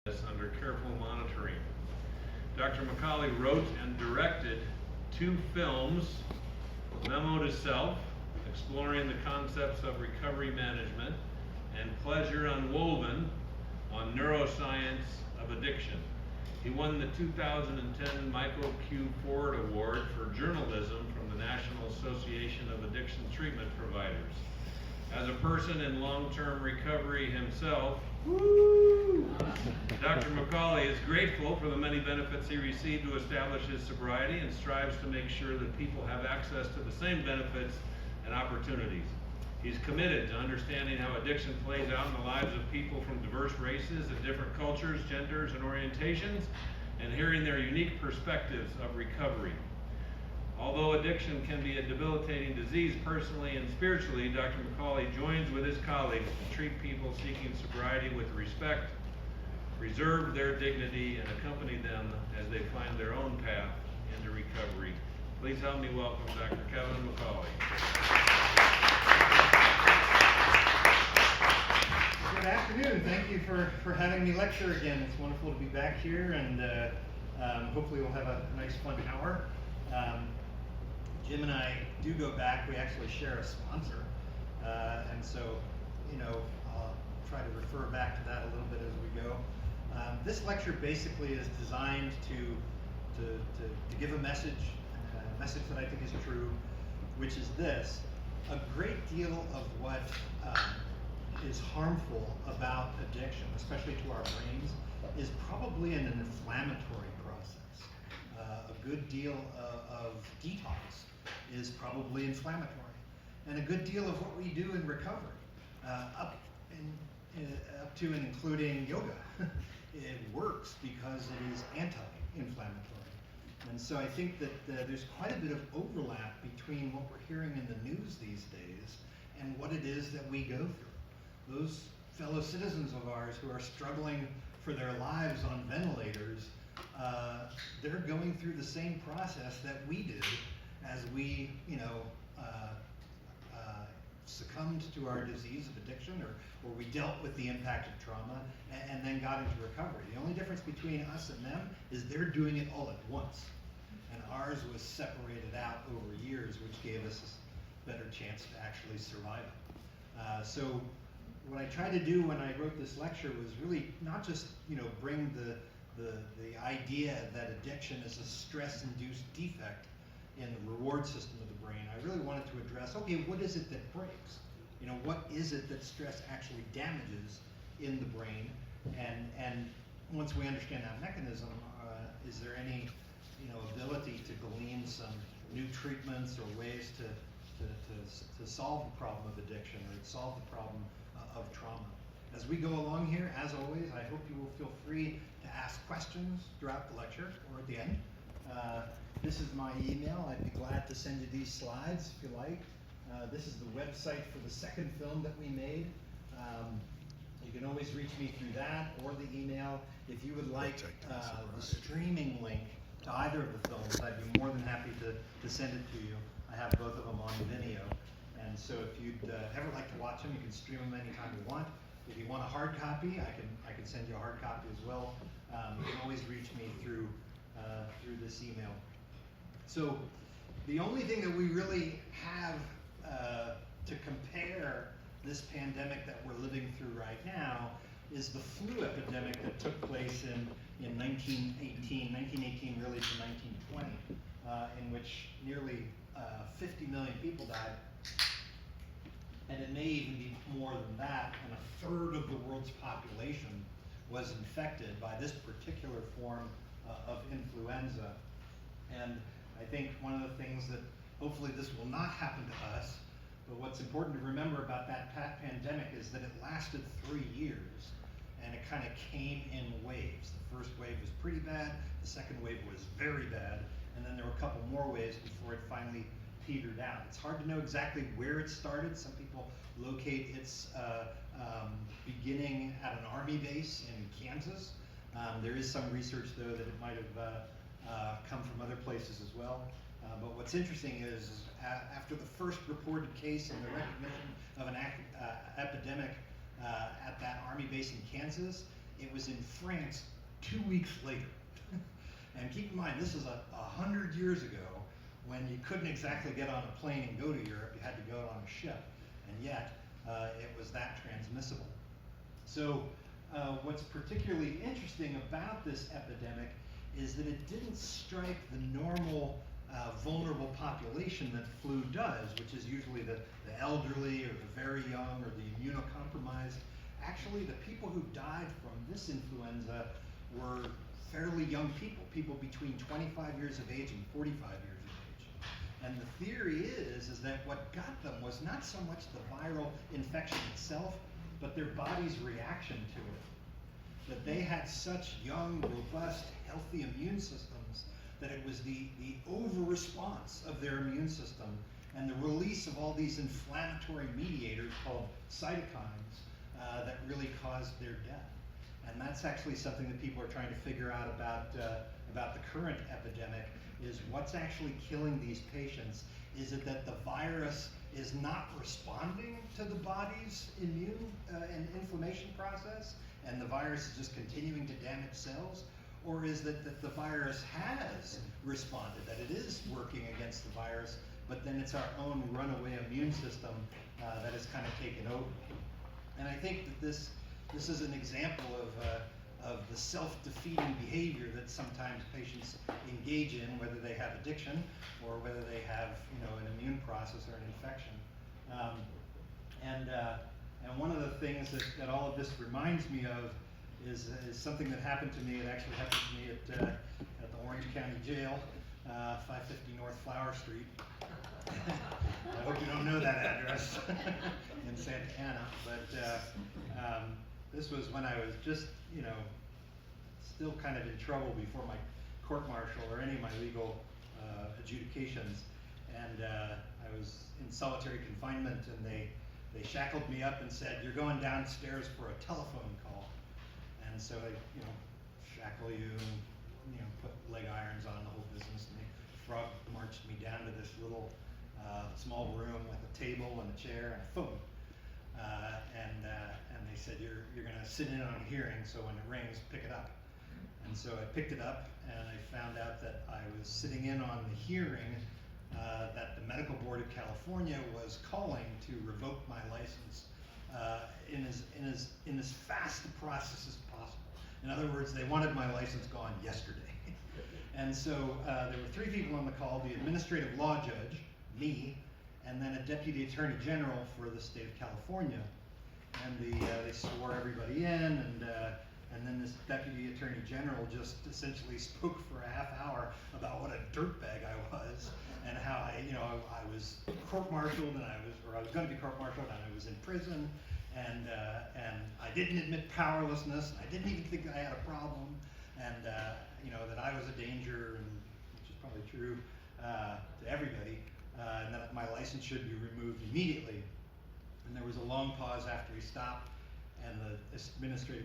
under careful monitoring. Dr. McCauley wrote and directed 2 films, Memo to Self, exploring the concepts of recovery management, and Pleasure Unwoven, on neuroscience of addiction. He won the 2010 Michael Q. Ford Award for Journalism from the National Association of Addiction Treatment Providers. As a person in long-term recovery himself, Dr. McCauley is grateful for the many benefits he received to establish his sobriety and strives to make sure that people have access to the same benefits and opportunities. He's committed to understanding how addiction plays out in the lives of people from diverse races and different cultures, genders, and orientations, and hearing their unique perspectives of recovery. Although addiction can be a debilitating disease personally and spiritually, Dr. McCauley joins with his colleagues to treat people seeking sobriety with respect, preserve their dignity, and accompany them as they find their own path into recovery. Please help me welcome Dr. Kevin McCauley. Good afternoon. Thank you for having me lecture again. It's wonderful to be back here, and hopefully we'll have a nice fun hour. Jim and I do go back. We actually share a sponsor, and so, I'll try to refer back to that a little bit as we go. This lecture basically is designed to give a message that I think is true, which is this: a great deal of what is harmful about addiction, especially to our brains, is probably an inflammatory process. A good deal of detox is probably inflammatory, and a good deal of what we do in recovery, up to and including yoga, it works because it is anti-inflammatory. And so I think that there's quite a bit of overlap between what we're hearing in the news these days and what it is that we go through. Those fellow citizens of ours who are struggling for their lives on ventilators, they're going through the same process that we did as we, succumbed to our disease of addiction, or we dealt with the impact of trauma and then got into recovery. The only difference between us and them is they're doing it all at once, and ours was separated out over years, which gave us a better chance to actually survive it. So what I tried to do when I wrote this lecture was really not just bring the idea that addiction is a stress-induced defect in the reward system of the brain. I really wanted to address, okay, what is it that breaks? What is it that stress actually damages in the brain? And once we understand that mechanism, is there any ability to glean some new treatments or ways to solve the problem of addiction or to solve the problem of trauma? As we go along here, as always, I hope you will feel free to ask questions throughout the lecture or at the end. This is my email. I'd be glad to send you these slides if you like. This is the website for the second film that we made. You can always reach me through that or the email. If you would like the streaming link to either of the films, I'd be more than happy to send it to you. I have both of them on Vimeo. And so if you'd ever like to watch them, you can stream them anytime you want. If you want a hard copy, I can send you a hard copy as well. You can always reach me through this email. So the only thing that we really have to compare this pandemic that we're living through right now is the flu epidemic that took place in 1918 really to 1920, in which nearly 50 million people died. And it may even be more than that, and a third of the world's population was infected by this particular form of influenza. And I think one of the things that hopefully this will not happen to us, but what's important to remember about that pandemic is that it lasted 3 years, and it kind of came in waves. The first wave was pretty bad, the second wave was very bad, and then there were a couple more waves before it finally petered out. It's hard to know exactly where it started. Some people locate its beginning at an army base in Kansas. There is some research, though, that it might have come from other places as well. But what's interesting is after the first reported case and the recognition of an epidemic at that army base in Kansas, It was in France 2 weeks later. And keep in mind, this is 100 years ago, when you couldn't exactly get on a plane and go to Europe. You had to go on a ship, and yet it was that transmissible. So what's particularly interesting about this epidemic is that it didn't strike the normal vulnerable population that flu does, which is usually the elderly or the very young or the immunocompromised. Actually, the people who died from this influenza were fairly young people, people between 25 years of age and 45 years of age. And the theory is that what got them was not so much the viral infection itself, but their body's reaction to it. That they had such young, robust, healthy immune systems that it was the over-response of their immune system and the release of all these inflammatory mediators called cytokines that really caused their death. And that's actually something that people are trying to figure out about the current epidemic, is what's actually killing these patients. Is it that the virus is not responding to the body's immune and inflammation process, and the virus is just continuing to damage cells? Or is it that the virus has responded, that it is working against the virus, but then it's our own runaway immune system that has kind of taken over? And I think that this is an example of the self-defeating behavior that sometimes patients engage in, whether they have addiction or whether they have, an immune process or an infection. And one of the things that all of this reminds me of is something that happened to me. It actually happened to me at the Orange County Jail, 550 North Flower Street. I hope you don't know that address in Santa Ana, but this was when I was just, still kind of in trouble before my court martial or any of my legal adjudications. And I was in solitary confinement, and they shackled me up and said, "You're going downstairs for a telephone call." And so they, shackle you and, put leg irons on, the whole business. And they frog marched me down to this little small room with a table and a chair and a phone. And they said, you're going to sit in on a hearing, so when it rings, pick it up. And so I picked it up, and I found out that I was sitting in on the hearing that the Medical Board of California was calling to revoke my license in as fast a process as possible. In other words, they wanted my license gone yesterday. And so there were 3 people on the call: the administrative law judge, me, and then a deputy attorney general for the state of California. And they swore everybody in, and then this deputy attorney general just essentially spoke for a half hour about what a dirtbag I was, and how I was court-martialed, and I was going to be court-martialed, and I was in prison, and I didn't admit powerlessness, and I didn't even think that I had a problem, and that I was a danger, and which is probably true to everybody, and that my license should be removed immediately. And there was a long pause after he stopped, and the administrative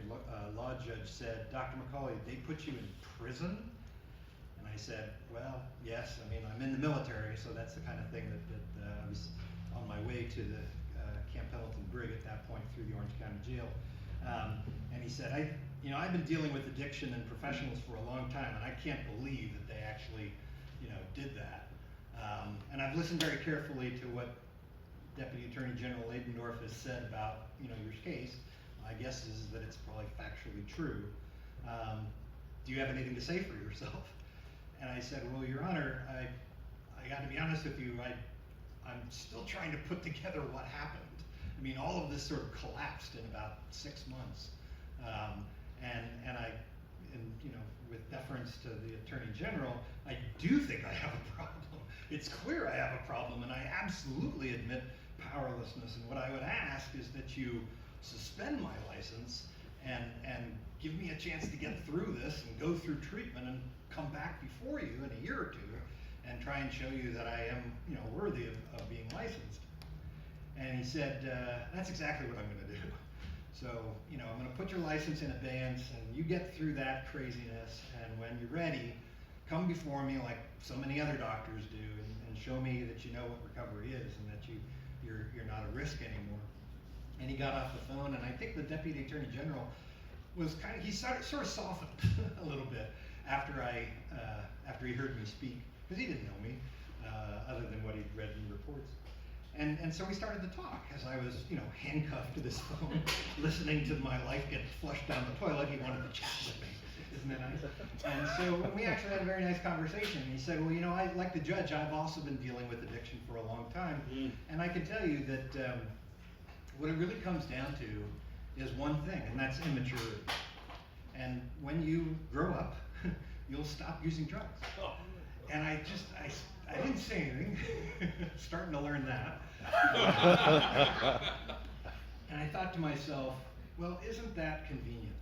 law judge said, "Dr. McCauley, they put you in prison?" And I said, "Well, yes. I mean, I'm in the military, so that's the kind of thing that I was on my way to the Camp Pendleton Brig at that point through the Orange County Jail." And he said, I've been dealing with addiction and professionals for a long time, and I can't believe that they actually, did that. And I've listened very carefully to what Deputy Attorney General Leidendorf has said about, your case. My guess is that it's probably factually true. Do you have anything to say for yourself? And I said, "Well, Your Honor, I got to be honest with you. I'm still trying to put together what happened. I mean, all of this sort of collapsed in about 6 months, and with deference to the Attorney General, I do think I have a problem. It's clear I have a problem, and I absolutely admit powerlessness. And what I would ask is that you suspend my license and give me a chance to get through this and go through treatment and come back before you in a year or two and try and show you that I am, worthy of being licensed." And he said, "That's exactly what I'm going to do. So, I'm going to put your license in abeyance, and you get through that craziness, and when you're ready, come before me like so many other doctors do, and show me that you know what recovery is, and that you're not a risk anymore." And he got off the phone, and I think the Deputy Attorney General was he sort of softened a little bit after after he heard me speak, because he didn't know me, other than what he'd read in reports. And so we started to talk as I was, handcuffed to this phone, listening to my life get flushed down the toilet. He wanted to chat with me. Isn't that nice? And so we actually had a very nice conversation. He said, well, I, like the judge, I've also been dealing with addiction for a long time. And I can tell you that what it really comes down to is one thing, and that's immaturity. And when you grow up, you'll stop using drugs. And I didn't say anything, starting to learn that. And I thought to myself, well, isn't that convenient?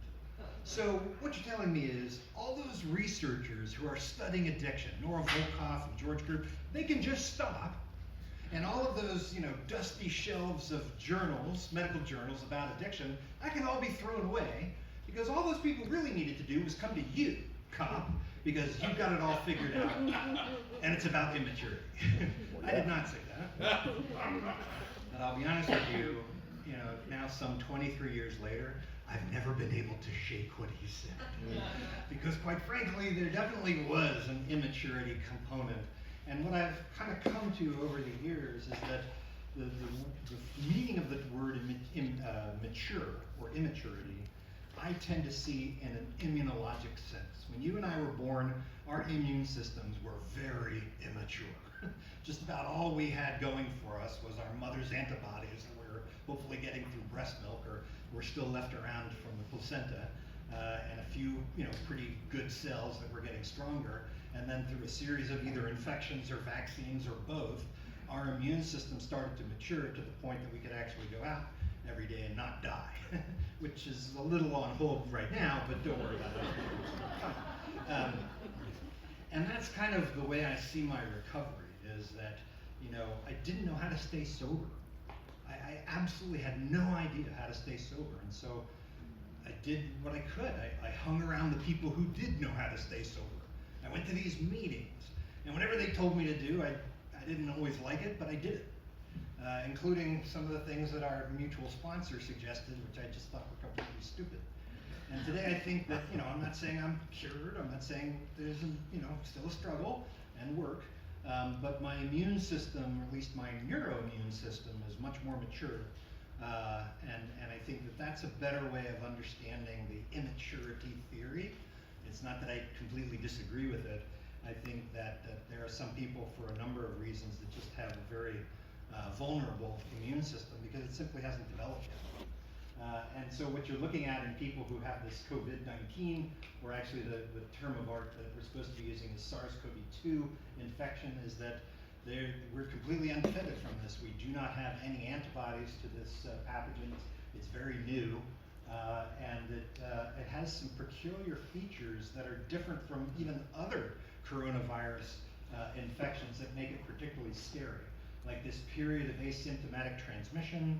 So what you're telling me is all those researchers who are studying addiction, Nora Volkoff and George Group, they can just stop, and all of those, dusty shelves of journals, medical journals about addiction, that can all be thrown away, because all those people really needed to do was come to you, cop, because you've got it all figured out, and it's about immaturity. I did not say that. And I'll be honest with you, now some 23 years later, I've never been able to shake what he said. Because quite frankly, there definitely was an immaturity component. And what I've kind of come to over the years is that the meaning of the word mature or immaturity, I tend to see in an immunologic sense. When you and I were born, our immune systems were very immature. Just about all we had going for us was our mother's antibodies that we were hopefully getting through breast milk, or were still left around from the placenta, and a few, pretty good cells that were getting stronger. And then through a series of either infections or vaccines or both, our immune system started to mature to the point that we could actually go out every day and not die, which is a little on hold right now, but don't worry about that. And that's kind of the way I see my recovery, is that, I didn't know how to stay sober. I absolutely had no idea how to stay sober, and so I did what I could. I hung around the people who did know how to stay sober. I went to these meetings, and whatever they told me to do, I didn't always like it, but I did it, including some of the things that our mutual sponsor suggested, which I just thought were completely stupid. And today I think that, I'm not saying I'm cured, I'm not saying there's, still a struggle and work, but my immune system, or at least my neuroimmune system, is much more mature. And I think that that's a better way of understanding the immaturity theory. It's not that I completely disagree with it. I think that there are some people, for a number of reasons, that just have a very vulnerable immune system because it simply hasn't developed yet. And so what you're looking at in people who have this COVID-19, or actually the term of art that we're supposed to be using is SARS-CoV-2 infection, is that we're completely unfettered from this. We do not have any antibodies to this pathogen. It's very new, and it has some peculiar features that are different from even other coronavirus infections that make it particularly scary, like this period of asymptomatic transmission,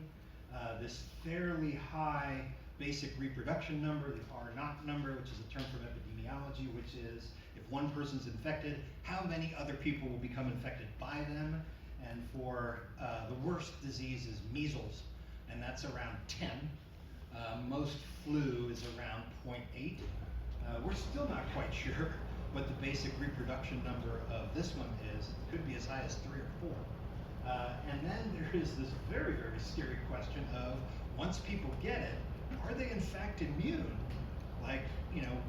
this fairly high basic reproduction number, the R0 number, which is a term from epidemiology, which is if one person's infected, how many other people will become infected by them. And for the worst disease is measles, and that's around 10. Most flu is around 0.8. We're still not quite sure what the basic reproduction number of this one is. It could be as high as 3 or 4. And then there is this very, very scary question of, once people get it, are they in fact immune? Like,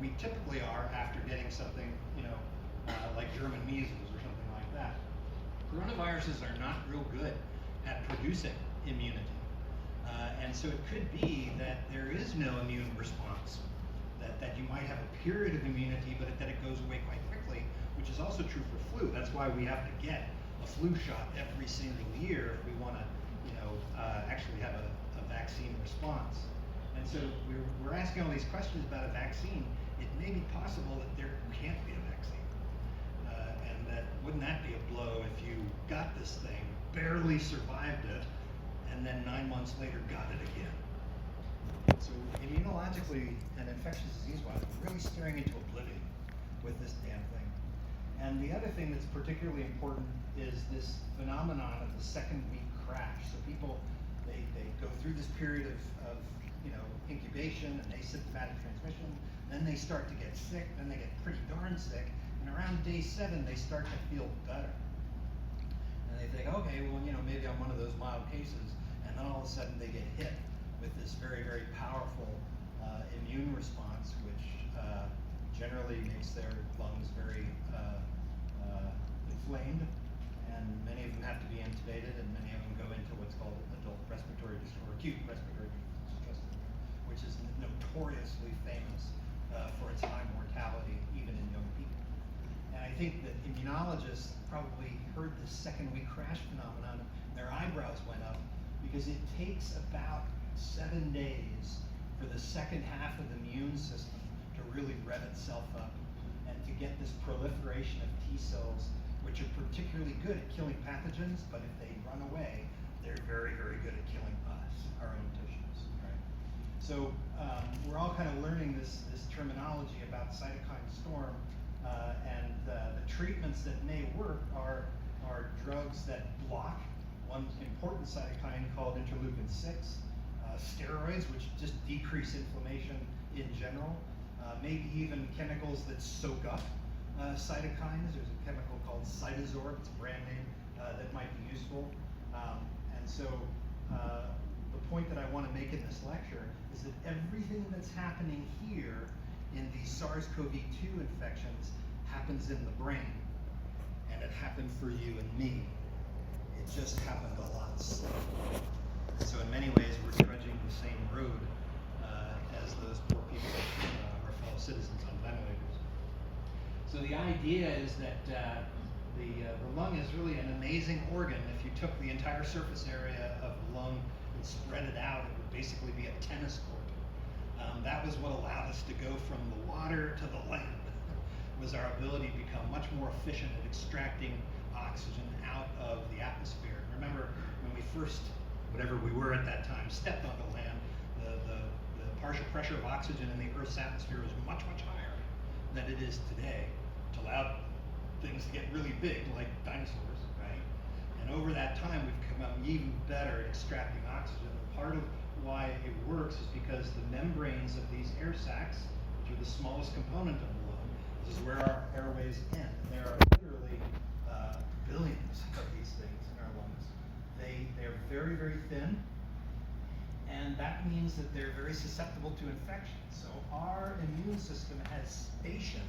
we typically are after getting something, like German measles or something like that. Coronaviruses are not real good at producing immunity. And so it could be that there is no immune response, that you might have a period of immunity, but that it goes away quite quickly, which is also true for flu. That's why we have to get a flu shot every single year if we want to, actually have a vaccine response. And so we're asking all these questions about a vaccine. It may be possible that there can't be a vaccine. And that wouldn't that be a blow if you got this thing, barely survived it, and then 9 months later got it again? So immunologically and infectious disease-wise, we're really staring into oblivion with this damn thing. And the other thing that's particularly important is this phenomenon of the second week crash. So people, they go through this period of incubation and asymptomatic transmission. Then they start to get sick, then they get pretty darn sick, and around day 7 they start to feel better. And they think, okay, well, maybe I'm one of those mild cases, and then all of a sudden they get hit with this very, very powerful immune response, which generally makes their lungs very inflamed, and many of them have to be intubated, and many of them go into what's called adult respiratory disorder, acute respiratory distress syndrome, which is notoriously famous for its high mortality, even in young people. And I think that immunologists probably heard this second week crash phenomenon, their eyebrows went up, because it takes about 7 days for the second half of the immune system to really rev itself up and to get this proliferation of T cells, which are particularly good at killing pathogens, but if they run away, they're very, very good at killing us, our own tissues. Right? So we're all kind of learning this terminology about cytokine storm, and the treatments that may work are drugs that block one important cytokine called interleukin-6, steroids, which just decrease inflammation in general, maybe even chemicals that soak up cytokines. There's a chemical called Cytazorb, it's a brand name, that might be useful. And so the point that I want to make in this lecture is that everything that's happening here in these SARS-CoV-2 infections happens in the brain, and it happened for you and me. It just happened a lot slower. So in many ways, we're trudging the same road as those poor people, our fellow citizens on ventilators. So the idea is that the lung is really an amazing organ. If you took the entire surface area of the lung and spread it out, it would basically be a tennis court. That was what allowed us to go from the water to the land, was our ability to become much more efficient at extracting oxygen out of the atmosphere. Remember, when we first, whatever we were at that time, stepped on the land, the partial pressure of oxygen in the Earth's atmosphere was much, much higher than it is today, which allowed things to get really big, like dinosaurs, right? And over that time, we've become even better at extracting oxygen. And part of why it works is because the membranes of these air sacs, which are the smallest component of the lung, this is where our airways end. And there are literally billions of these things in our lungs. They're very, very thin, and that means that they're very susceptible to infection. So our immune system has stationed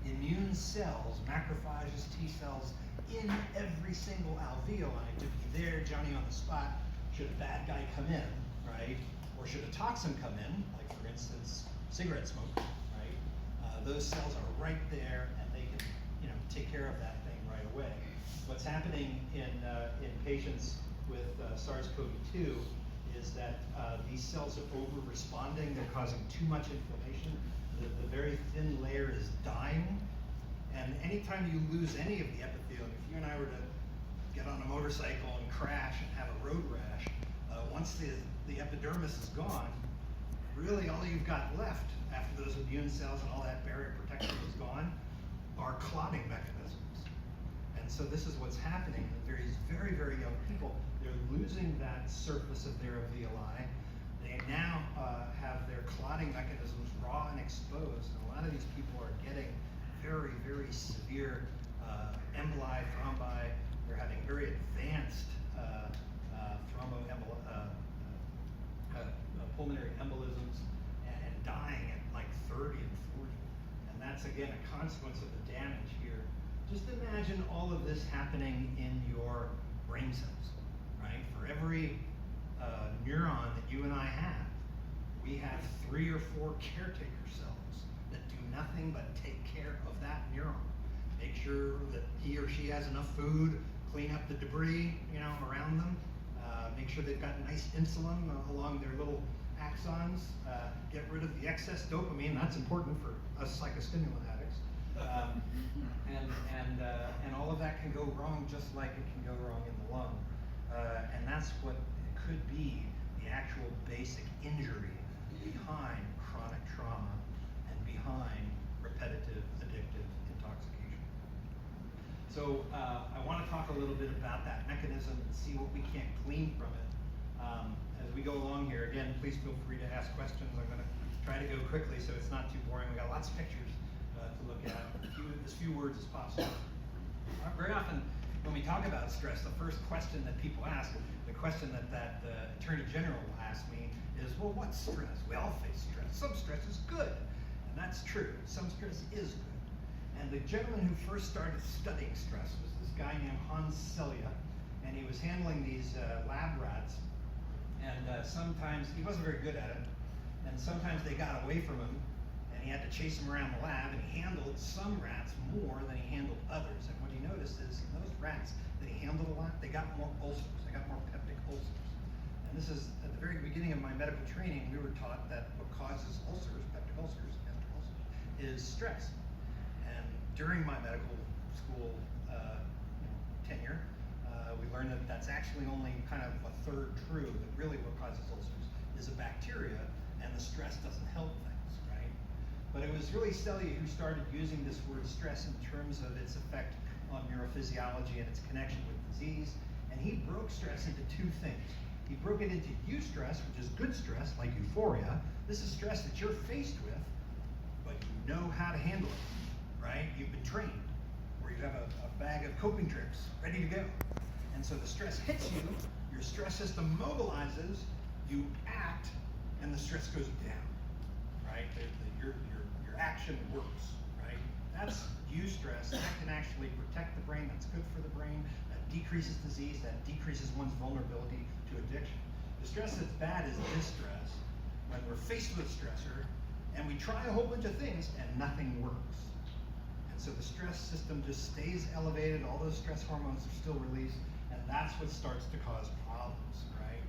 immune cells, macrophages, T cells, in every single alveoli to be there, Johnny on the spot, should a bad guy come in, right? Or should a toxin come in, like for instance, cigarette smoke, right? Those cells are right there, and they can, take care of that thing right away. What's happening in patients with SARS-CoV-2 is that these cells are over-responding. They're causing too much inflammation. The very thin layer is dying. And anytime you lose any of the epithelium, if you and I were to get on a motorcycle and crash and have a road rash, once the epidermis is gone, really all you've got left after those immune cells and all that barrier protection is gone are clotting mechanisms. And so this is what's happening in these very, very young people. They're losing that surface of their alveoli. They now have their clotting mechanisms raw and exposed. And a lot of these people are getting very, very severe emboli, thrombi. They're having very advanced pulmonary embolisms and dying at like 30 and 40. And that's, again, a consequence of the damage here. Just imagine all of this happening in your brain cells, right? For every neuron that you and I have, we have 3 or 4 caretaker cells that do nothing but take care of that neuron. Make sure that he or she has enough food, clean up the debris, around them. Make sure they've got nice insulin along their little axons. Get rid of the excess dopamine. That's important for us psychostimulant addicts. And all of that can go wrong, just like it can go wrong in the lung. And that's what could be the actual basic injury behind chronic trauma and behind repetitive addictive intoxication. So I want to talk a little bit about that mechanism and see what we can't glean from it As we go along here, again, please feel free to ask questions. I'm going to try to go quickly so it's not too boring. We got lots of pictures to look at, as few words as possible. Very often, when we talk about stress, the first question that people ask, the question that the Attorney General will ask me is, well, what's stress? We all face stress. Some stress is good, and that's true. Some stress is good. And the gentleman who first started studying stress was this guy named Hans Selye, and he was handling these lab rats. And sometimes, he wasn't very good at it, and sometimes they got away from him, and he had to chase them around the lab, and he handled some rats more than he handled others. And what he noticed is, those rats that he handled a lot, they got more ulcers, they got more peptic ulcers. And this is, at the very beginning of my medical training, we were taught that what causes ulcers, peptic ulcers, gastric ulcers, is stress. And during my medical school tenure, we learned that that's actually only kind of a third true, that really what causes ulcers is a bacteria, and the stress doesn't help things, right? But it was really Selye who started using this word stress in terms of its effect on neurophysiology and its connection with disease, and he broke stress into two things. He broke it into eustress, which is good stress, like euphoria. This is stress that you're faced with, but you know how to handle it, right? You've been trained, or you have a bag of coping tricks ready to go. And so the stress hits you, your stress system mobilizes, you act, and the stress goes down, right? Your action works, right? That's eustress. That can actually protect the brain. That's good for the brain. That decreases disease. That decreases one's vulnerability to addiction. The stress that's bad is distress, when we're faced with a stressor, and we try a whole bunch of things, and nothing works. And so the stress system just stays elevated. All those stress hormones are still released. And that's what starts to cause problems, right?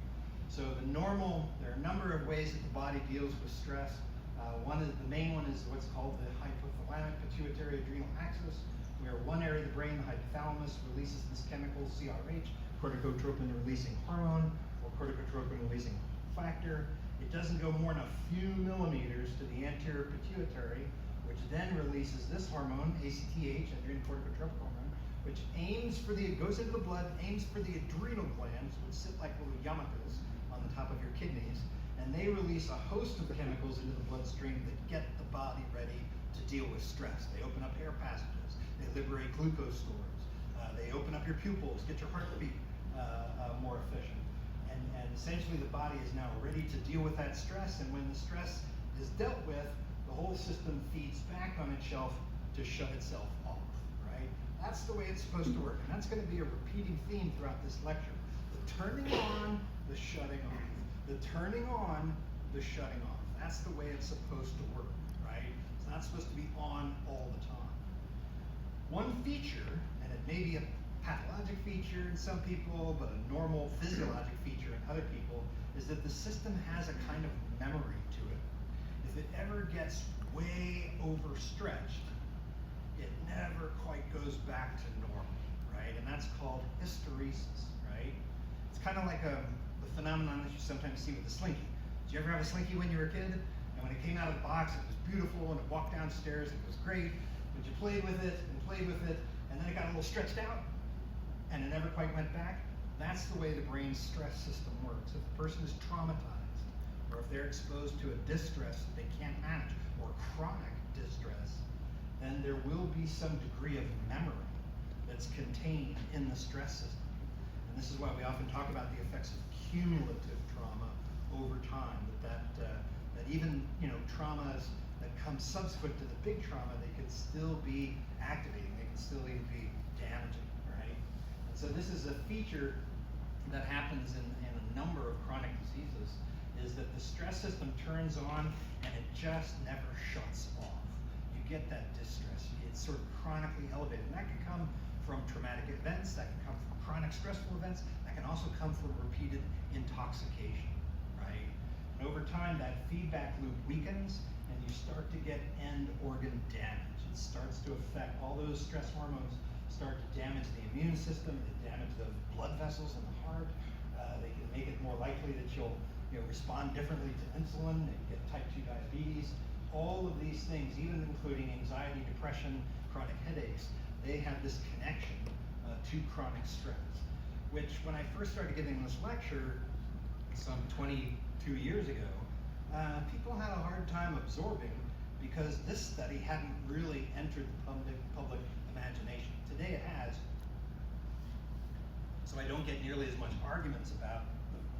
So there are a number of ways that the body deals with stress. The main one is what's called the hypothalamic pituitary adrenal axis, where one area of the brain, the hypothalamus, releases this chemical CRH, corticotropin releasing hormone, or corticotropin releasing factor. It doesn't go more than a few millimeters to the anterior pituitary, which then releases this hormone, ACTH, adrenocorticotropic hormone, which goes into the blood, aims for the adrenal glands, which sit like little yarmulkes on the top of your kidneys, and they release a host of chemicals into the bloodstream that get the body ready to deal with stress. They open up air passages, they liberate glucose stores, they open up your pupils, get your heartbeat more efficient. And essentially the body is now ready to deal with that stress, and when the stress is dealt with, the whole system feeds back on itself to shut itself off, right? That's the way it's supposed to work, and that's going to be a repeating theme throughout this lecture. The turning on, the shutting off. The turning on, the shutting off. That's the way it's supposed to work, right? It's not supposed to be on all the time. One feature, and it may be a pathologic feature in some people, but a normal physiologic feature in other people, is that the system has a kind of memory to it. If it ever gets way overstretched, it never quite goes back to normal, right? And that's called hysteresis, right? It's kind of like the phenomenon that you sometimes see with the slinky. Did you ever have a slinky when you were a kid? And when it came out of the box, it was beautiful, and it walked downstairs, it was great, but you played with it, and then it got a little stretched out, and it never quite went back. That's the way the brain's stress system works. If the person is traumatized, or if they're exposed to a distress that they can't manage, or chronic distress, then there will be some degree of memory that's contained in the stress system. And this is why we often talk about the effects of cumulative trauma over time, that even traumas that come subsequent to the big trauma, they can still be activating, they can still even be damaging, right? And so this is a feature that happens in a number of chronic diseases, is that the stress system turns on and it just never shuts off. You get that distress. It's sort of chronically elevated. And that can come from traumatic events, that can come from chronic stressful events, that can also come from repeated intoxication, right? And over time, that feedback loop weakens, and you start to get end organ damage. It starts to affect all those stress hormones, start to damage the immune system, they damage the blood vessels in the heart. They can make it more likely that you'll respond differently to insulin, and get type 2 diabetes. All of these things, even including anxiety, depression, chronic headaches, they have this connection to chronic stress, which when I first started giving this lecture, some 22 years ago, people had a hard time absorbing because this study hadn't really entered the public imagination. Today it has. So I don't get nearly as much arguments about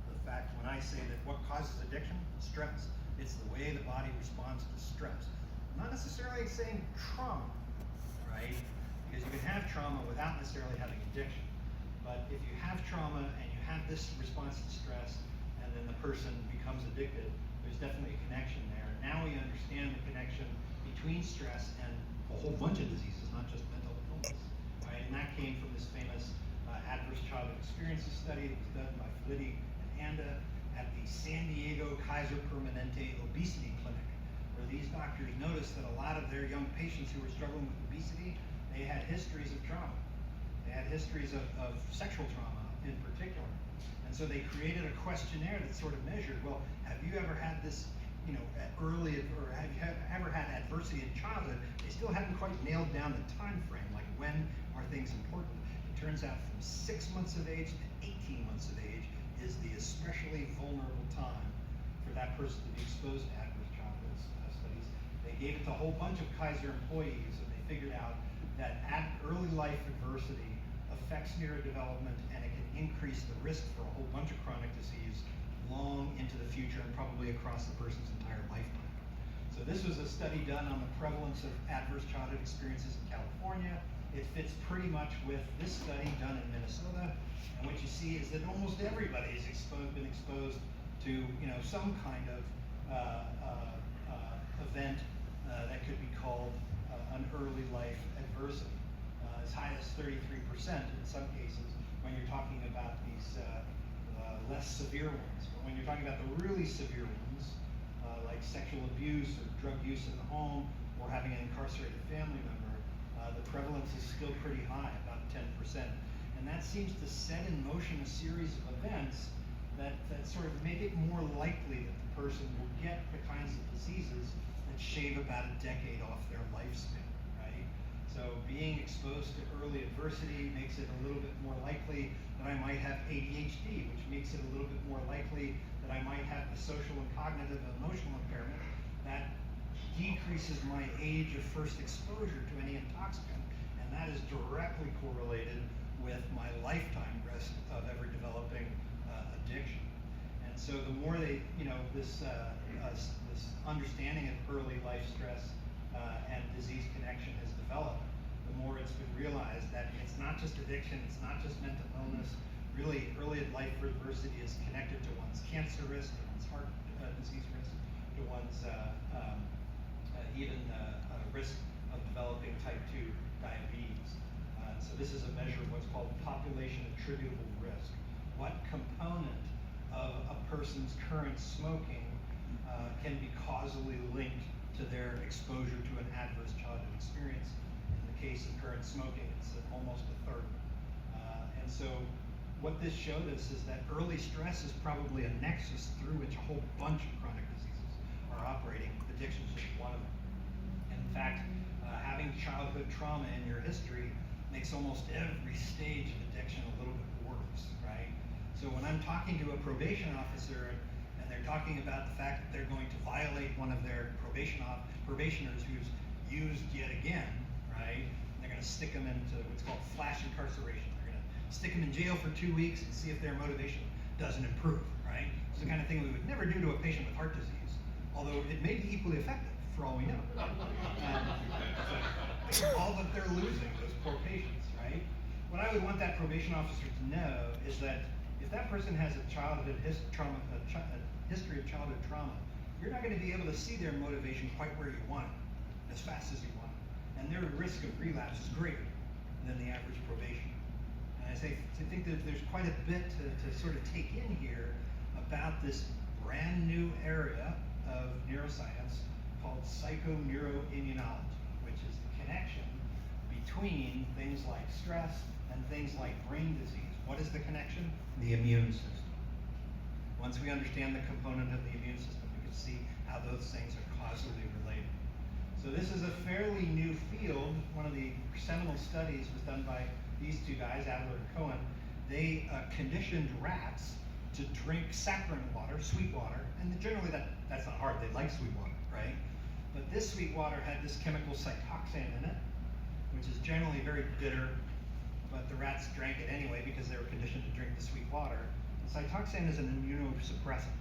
the fact when I say that what causes addiction? Stress. It's the way the body responds to stress. I'm not necessarily saying trauma, right? Because you can have trauma without necessarily having addiction. But if you have trauma and you have this response to stress, and then the person becomes addicted, there's definitely a connection there. Now we understand the connection between stress and a whole bunch of diseases, not just mental illness, right? And that came from this famous adverse childhood experiences study that was done by Felitti and Anda at the San Diego Kaiser Permanente Obesity Clinic, where these doctors noticed that a lot of their young patients who were struggling with obesity, they had histories of trauma. They had histories of sexual trauma in particular. And so they created a questionnaire that sort of measured, well, have you ever had this, early, or have you ever had adversity in childhood? They still haven't quite nailed down the time frame, like when are things important? It turns out from 6 months of age to 18 months of age is the especially vulnerable time for that person to be exposed to adverse childhood studies. They gave it to a whole bunch of Kaiser employees, and they figured out that early life adversity affects neurodevelopment, and it can increase the risk for a whole bunch of chronic disease long into the future and probably across the person's entire lifetime. So this was a study done on the prevalence of adverse childhood experiences in California. It fits pretty much with this study done in Minnesota. And what you see is that almost everybody has been exposed to some kind of event that could be called an early life adversity, as high as 33% in some cases when you're talking about these less severe ones. But when you're talking about the really severe ones, like sexual abuse or drug use in the home or having an incarcerated family member, the prevalence is still pretty high, about 10%. And that seems to set in motion a series of events that sort of make it more likely that the person will get the kinds of diseases that shave about a decade off their lifespan, right? So being exposed to early adversity makes it a little bit more likely that I might have ADHD, which makes it a little bit more likely that I might have the social and cognitive and emotional impairment that decreases my age of first exposure to any intoxicant, and that is directly correlated with my lifetime risk of ever developing addiction. And so the more this understanding of early life stress and disease connection has developed, the more it's been realized that it's not just addiction, it's not just mental illness. Really, early life adversity is connected to one's cancer risk, to one's heart disease risk, to one's even risk of developing type 2 diabetes. So this is a measure of what's called population attributable risk. What component of a person's current smoking can be causally linked to their exposure to an adverse childhood experience? In the case of current smoking, it's almost a third. And so what this showed us is that early stress is probably a nexus through which a whole bunch of chronic diseases are operating. Addiction is just one of them. And in fact, having childhood trauma in your history makes almost every stage of addiction a little bit worse, right? So when I'm talking to a probation officer and they're talking about the fact that they're going to violate one of their probationers who's used yet again, right? And they're going to stick them into what's called flash incarceration. They're going to stick them in jail for 2 weeks and see if their motivation doesn't improve, right? It's the kind of thing we would never do to a patient with heart disease, although it may be equally effective for all we know. All that they're losing, those poor patients, right? What I would want that probation officer to know is that if that person has a childhood history of childhood trauma, you're not going to be able to see their motivation quite where you want it, as fast as you want it. And their risk of relapse is greater than the average probation. And I think that there's quite a bit to sort of take in here about this brand new area of neuroscience called psychoneuroimmunology, which is the connection between things like stress and things like brain disease. What is the connection? The immune system. Once we understand the component of the immune system, we can see how those things are causally related. So this is a fairly new field. One of the seminal studies was done by these two guys, Adler and Cohen. They conditioned rats to drink saccharine water, sweet water, and generally that's not hard, they like sweet water, right? But this sweet water had this chemical cytoxan in it, which is generally very bitter, but the rats drank it anyway because they were conditioned to drink the sweet water. Cytoxan is an immunosuppressant,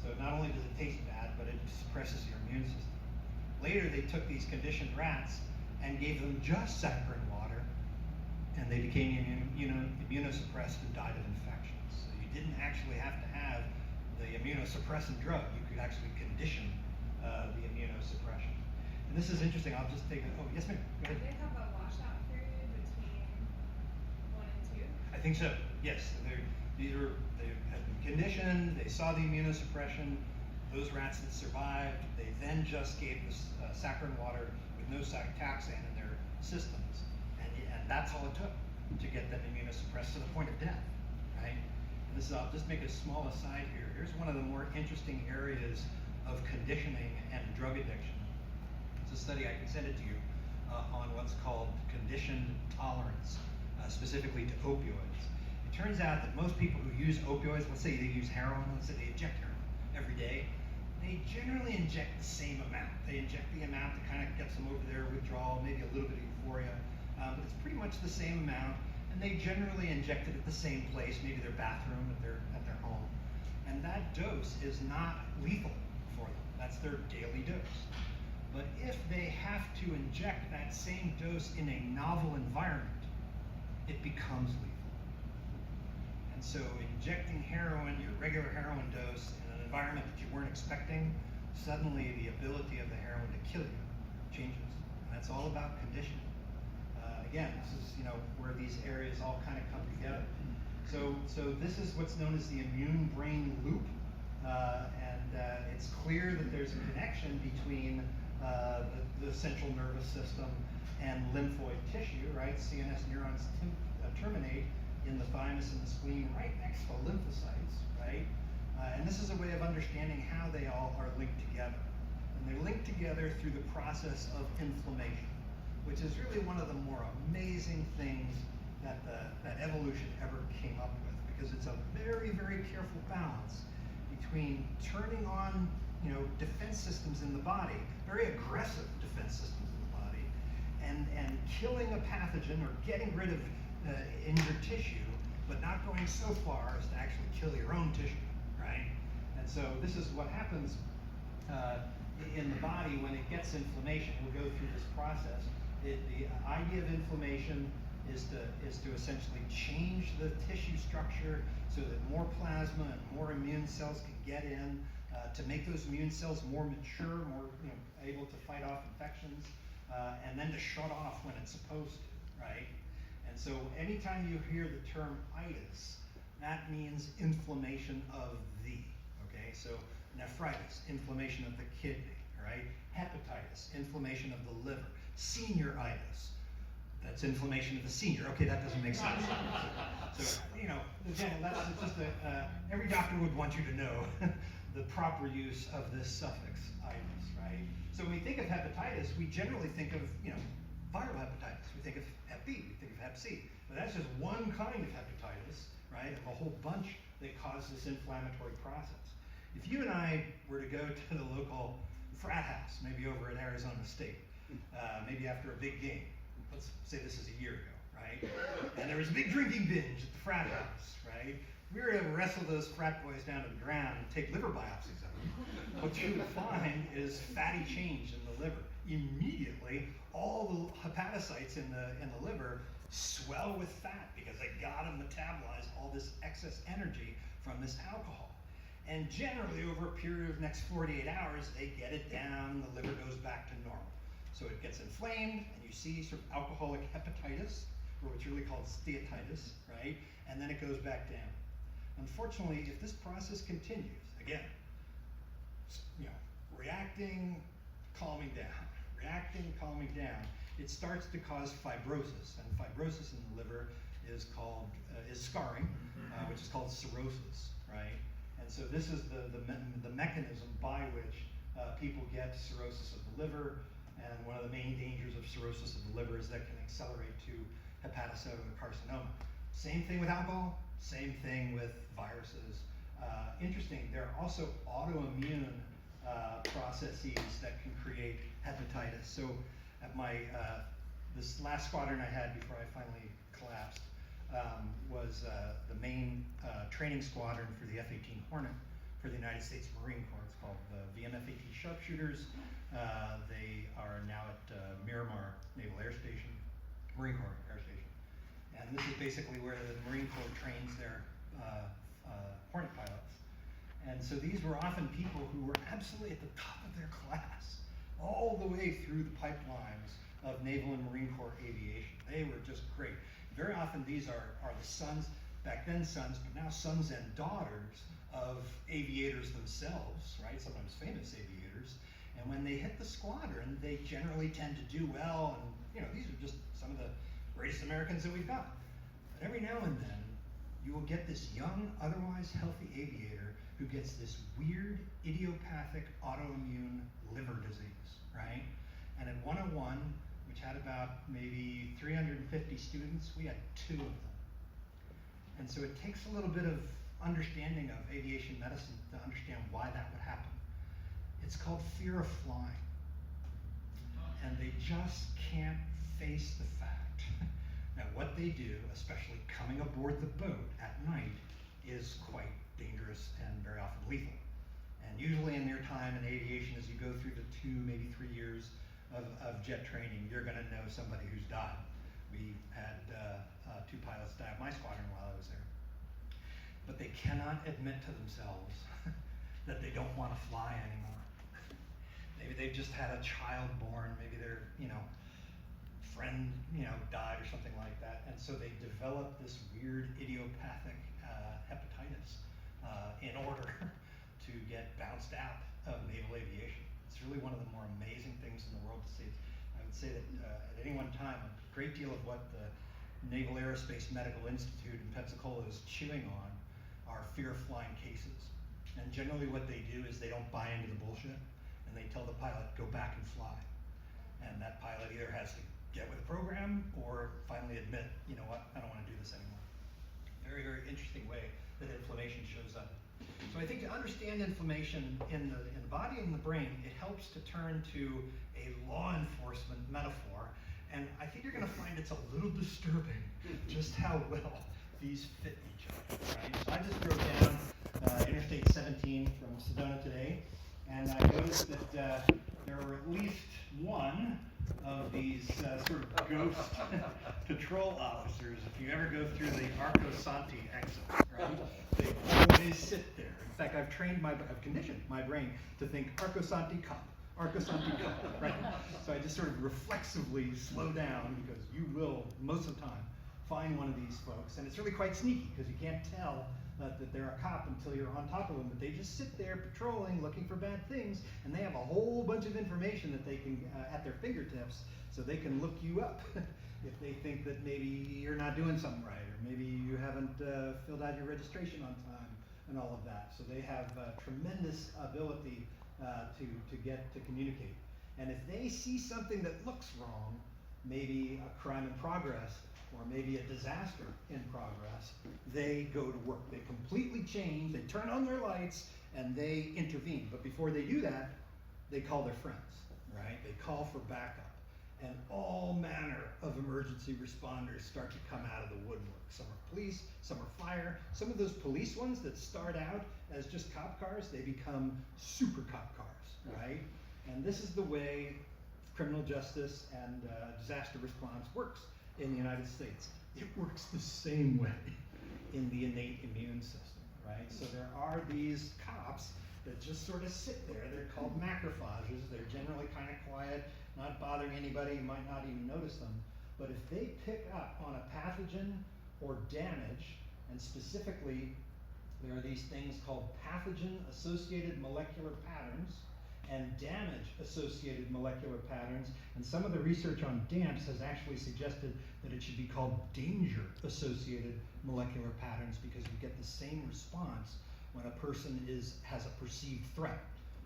so not only does it taste bad, but it suppresses your immune system. Later, they took these conditioned rats and gave them just saccharine water, and they became immunosuppressed and died of infections. So you didn't actually have to have the immunosuppressant drug. You could actually condition the immunosuppression. And this is interesting. I'll just take a, oh, yes, ma'am. Go Did ahead. they have a washout period between 1 and 2? I think so, yes. They had been conditioned, they saw the immunosuppression, those rats that survived, they then just gave this saccharine water with no cytoxan in their systems, and that's all it took to get them immunosuppressed to the point of death, right? And this is, I'll just make a small aside here. Here's one of the more interesting areas of conditioning and drug addiction. It's a study, I can send it to you, on what's called conditioned tolerance, specifically to opioids. It turns out that most people who use opioids, let's say they use heroin, let's say they inject heroin every day, they generally inject the same amount. They inject the amount that kind of gets them over their withdrawal, maybe a little bit of euphoria, but it's pretty much the same amount, and they generally inject it at the same place, maybe their bathroom at their home. And that dose is not lethal for them. That's their daily dose. But if they have to inject that same dose in a novel environment, it becomes lethal. And so injecting heroin, your regular heroin dose, in an environment that you weren't expecting, suddenly the ability of the heroin to kill you changes. And that's all about conditioning. Again, this is where these areas all kind of come together. So this is what's known as the immune-brain loop, and it's clear that there's a connection between the central nervous system and lymphoid tissue, right? CNS neurons terminate in the thymus and the spleen right next to lymphocytes, right? And this is a way of understanding how they all are linked together. And they're linked together through the process of inflammation, which is really one of the more amazing things that evolution ever came up with, because it's a very, very careful balance between turning on defense systems in the body, very aggressive defense systems in the body, and killing a pathogen or getting rid of injured tissue, but not going so far as to actually kill your own tissue, right? And so this is what happens in the body when it gets inflammation. We'll go through this process. The idea of inflammation is to essentially change the tissue structure so that more plasma and more immune cells can get in, to make those immune cells more mature, more able to fight off infections, and then to shut off when it's supposed to, right? And so anytime you hear the term itis, that means inflammation of the, okay? So nephritis, inflammation of the kidney, right? Hepatitis, inflammation of the liver. Senioritis, that's inflammation of the senior. Okay, that doesn't make sense. So, again, that's just every doctor would want you to know the proper use of this suffix, itis, right? So when we think of hepatitis, we generally think of, viral hepatitis. We think of hep B, we think of hep C. But that's just one kind of hepatitis, right, of a whole bunch that cause this inflammatory process. If you and I were to go to the local frat house, maybe over at Arizona State, maybe after a big game, let's say this is a year ago, right? And there was a big drinking binge at the frat house, right? We were able to wrestle those frat boys down to the ground and take liver biopsies of them. What you would find is fatty change in the liver. Immediately, all the hepatocytes in the liver swell with fat because they gotta metabolize all this excess energy from this alcohol. And generally, over a period of next 48 hours, they get it down and the liver goes back to normal. So it gets inflamed, and you see sort of alcoholic hepatitis, or what's really called steatitis, right? And then it goes back down. Unfortunately, if this process continues, again, reacting, calming down, it starts to cause fibrosis, and fibrosis in the liver is scarring, which is called cirrhosis, right? And so this is the mechanism by which people get cirrhosis of the liver. And one of the main dangers of cirrhosis of the liver is that can accelerate to hepatocellular carcinoma. Same thing with alcohol, same thing with viruses. interesting, there are also autoimmune processes that can create hepatitis. So at my, this last squadron I had before I finally collapsed was the main training squadron for the F-18 Hornet for the United States Marine Corps. It's called the VMF-18 Sharpshooters. They are now at Miramar Naval Air Station, Marine Corps Air Station. And this is basically where the Marine Corps trains their Hornet pilots. And so these were often people who were absolutely at the top of their class, all the way through the pipelines of Naval and Marine Corps aviation. They were just great. Very often these are the sons, back then sons, but now sons and daughters of aviators themselves, right? Sometimes famous aviators. And when they hit the squadron, they generally tend to do well. And you know, these are just some of the greatest Americans that we've got. But every now and then, you will get this young, otherwise healthy aviator who gets this weird, idiopathic autoimmune liver disease, right? And at 101, which had about maybe 350 students, we had 2 of them. And so it takes a little bit of understanding of aviation medicine to understand why that would happen. It's called fear of flying. And they just can't face the fact that what they do, especially coming aboard the boat at night, is quite dangerous and very often lethal. And usually in their time in aviation, as you go through the 2, maybe 3 years of jet training, you're gonna know somebody who's died. We had 2 pilots die of my squadron while I was there. But they cannot admit to themselves that they don't wanna fly anymore. Maybe they've just had a child born, maybe their, friend, died or something like that. And so they develop this weird idiopathic hepatitis in order to get bounced out of naval aviation. It's really one of the more amazing things in the world to see. I would say that at any one time, a great deal of what the Naval Aerospace Medical Institute in Pensacola is chewing on are fear of flying cases. And generally what they do is they don't buy into the bullshit, and they tell the pilot, go back and fly. And that pilot either has to get with the program or finally admit, you know what, I don't want to do this anymore. Very, very interesting way that inflammation shows up. So I think to understand inflammation in the body and the brain, it helps to turn to a law enforcement metaphor. And I think you're going to find it's a little disturbing just how well these fit each other, right? So I just drove down Interstate 17 from Sedona today, and I noticed that there were at least one of these sort of ghost patrol officers. If you ever go through the Arco Santi exit, right? They always sit there. In fact, I've conditioned my brain to think Arco Santi cop, Arco Santi cop, right? So I just sort of reflexively slow down because you will, most of the time, find one of these folks. And it's really quite sneaky because you can't tell that they're a cop until you're on top of them, but they just sit there patrolling, looking for bad things, and they have a whole bunch of information that they can, at their fingertips, so they can look you up if they think that maybe you're not doing something right, or maybe you haven't filled out your registration on time, and all of that. So they have tremendous ability to communicate. And if they see something that looks wrong, maybe a crime in progress, or maybe a disaster in progress, they go to work. They completely change, they turn on their lights, and they intervene. But before they do that, they call their friends, right? They call for backup. And all manner of emergency responders start to come out of the woodwork. Some are police, some are fire. Some of those police ones that start out as just cop cars, they become super cop cars, right? And this is the way criminal justice and disaster response works in the United States. It works the same way in the innate immune system, right? So there are these cops that just sort of sit there. They're called macrophages. They're generally kind of quiet, not bothering anybody. You might not even notice them. But if they pick up on a pathogen or damage, and specifically there are these things called pathogen-associated molecular patterns and damage-associated molecular patterns, and some of the research on DAMPs has actually suggested that it should be called danger-associated molecular patterns because you get the same response when a person has a perceived threat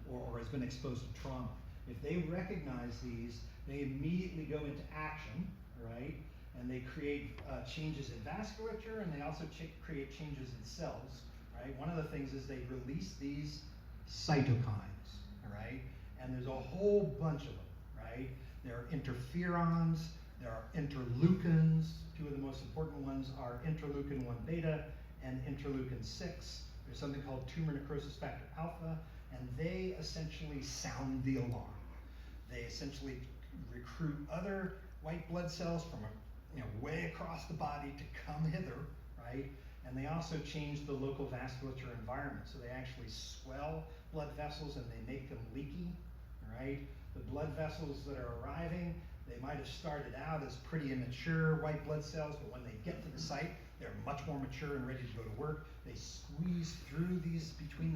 or has been exposed to trauma. If they recognize these, they immediately go into action, right? And they create changes in vasculature, and they also create changes in cells right? One of the things is they release these cytokines, all right? And there's a whole bunch of them, right? There are interferons, there are interleukins. Two of the most important ones are interleukin 1 beta and interleukin 6. There's something called tumor necrosis factor alpha, and they essentially sound the alarm. They essentially recruit other white blood cells from way across the body to come hither, right? And they also change the local vasculature environment. So they actually swell blood vessels and they make them leaky, right? The blood vessels that are arriving, they might have started out as pretty immature white blood cells, but when they get to the site, they're much more mature and ready to go to work. They squeeze through these between